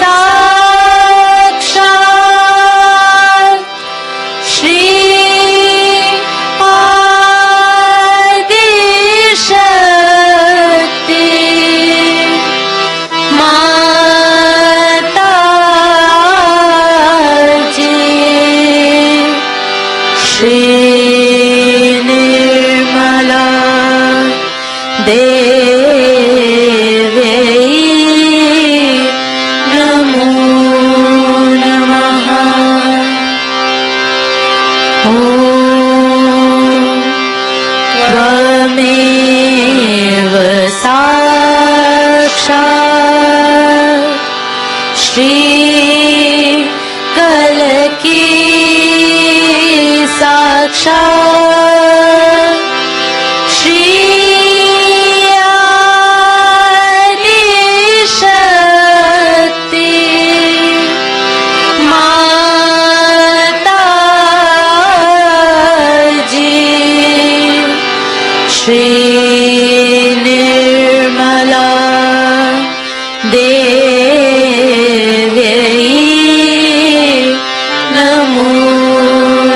साक्षात् श्री आदिशक्ति श्री कल की साक्षात श्री आदि शक्ति माता जी श्री निर्मला देवी नमो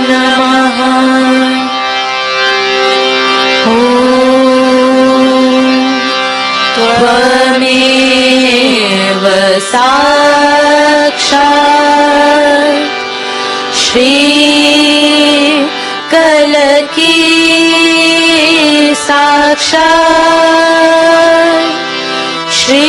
नमः। ॐ त्वमेव साक्षात् श्री कल की साक्षात् श्री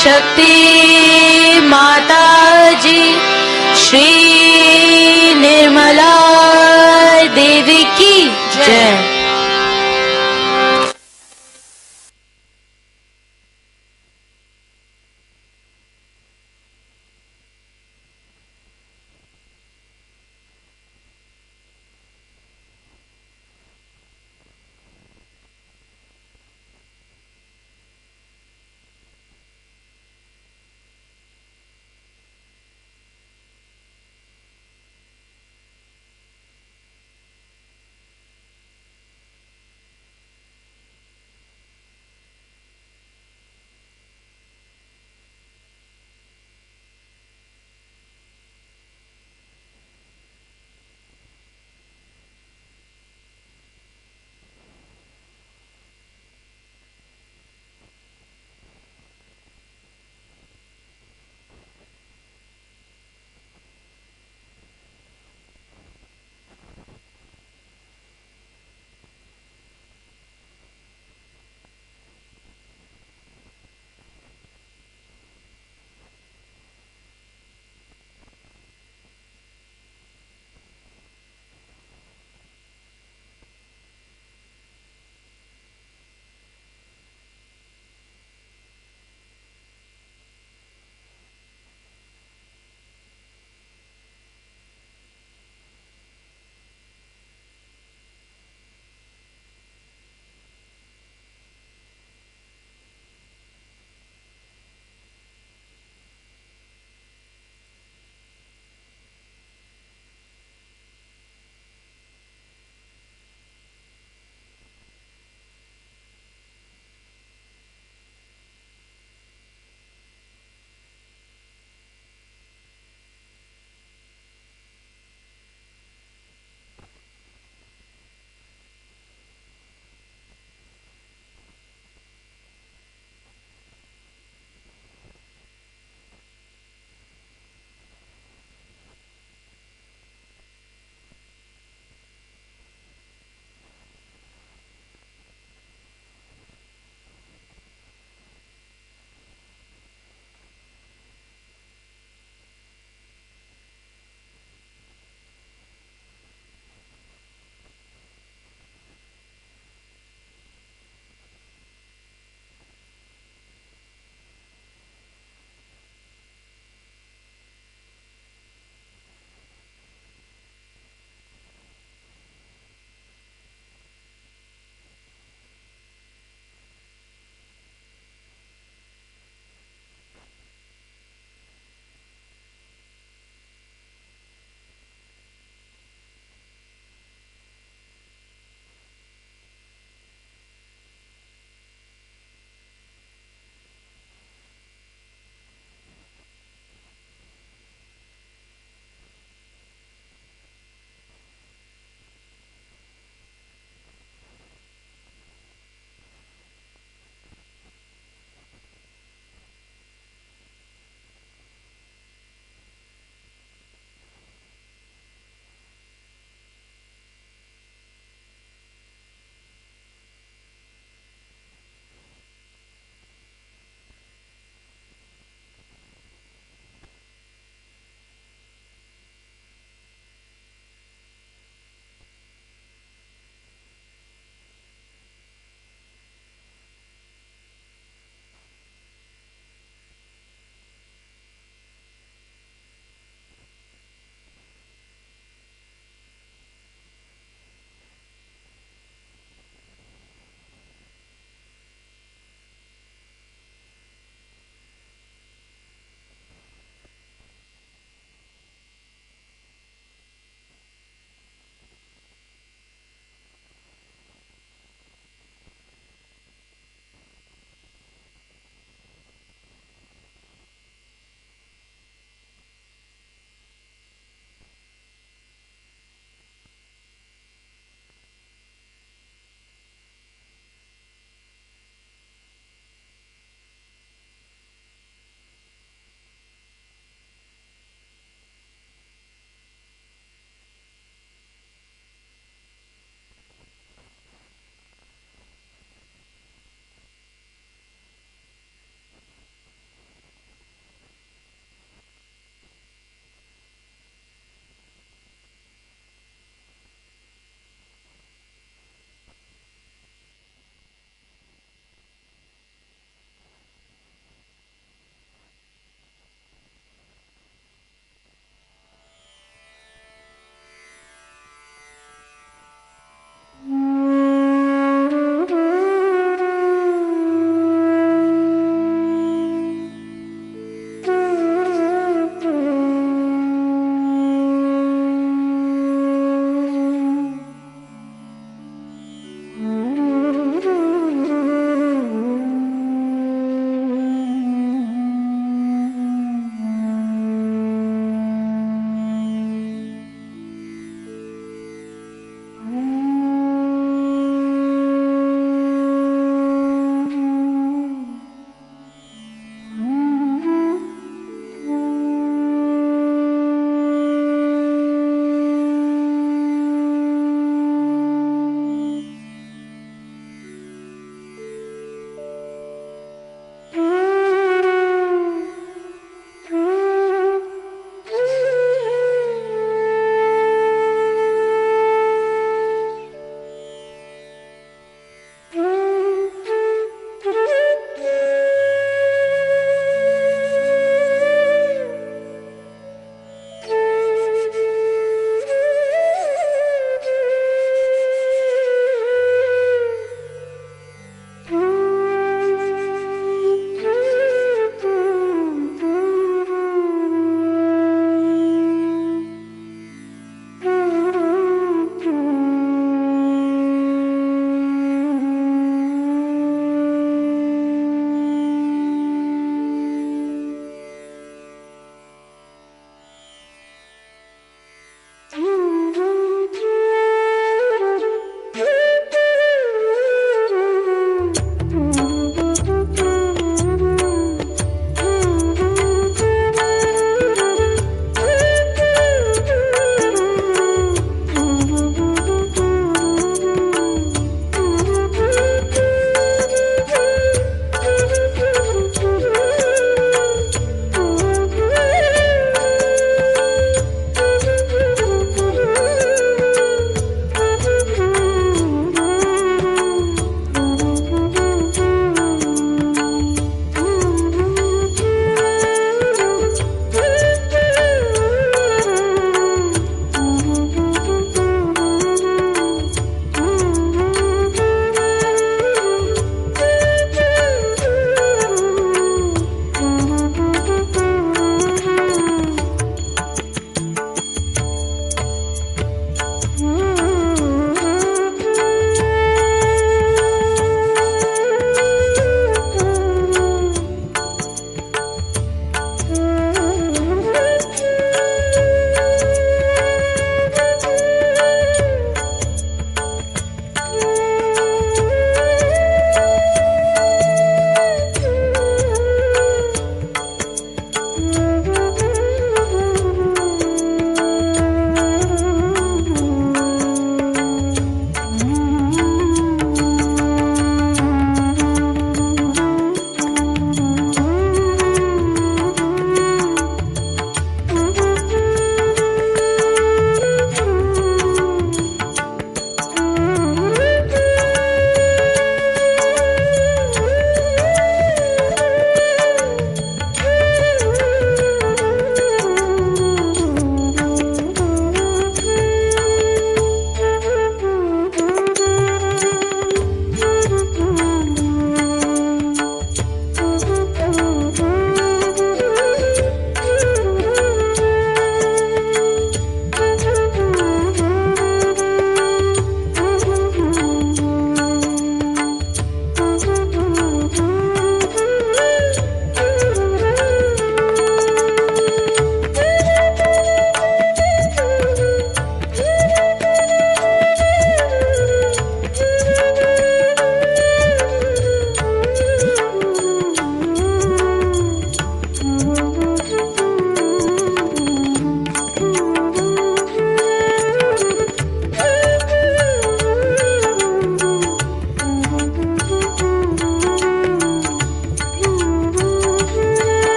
शक्ति माता जी श्री निर्मला देवी की जय।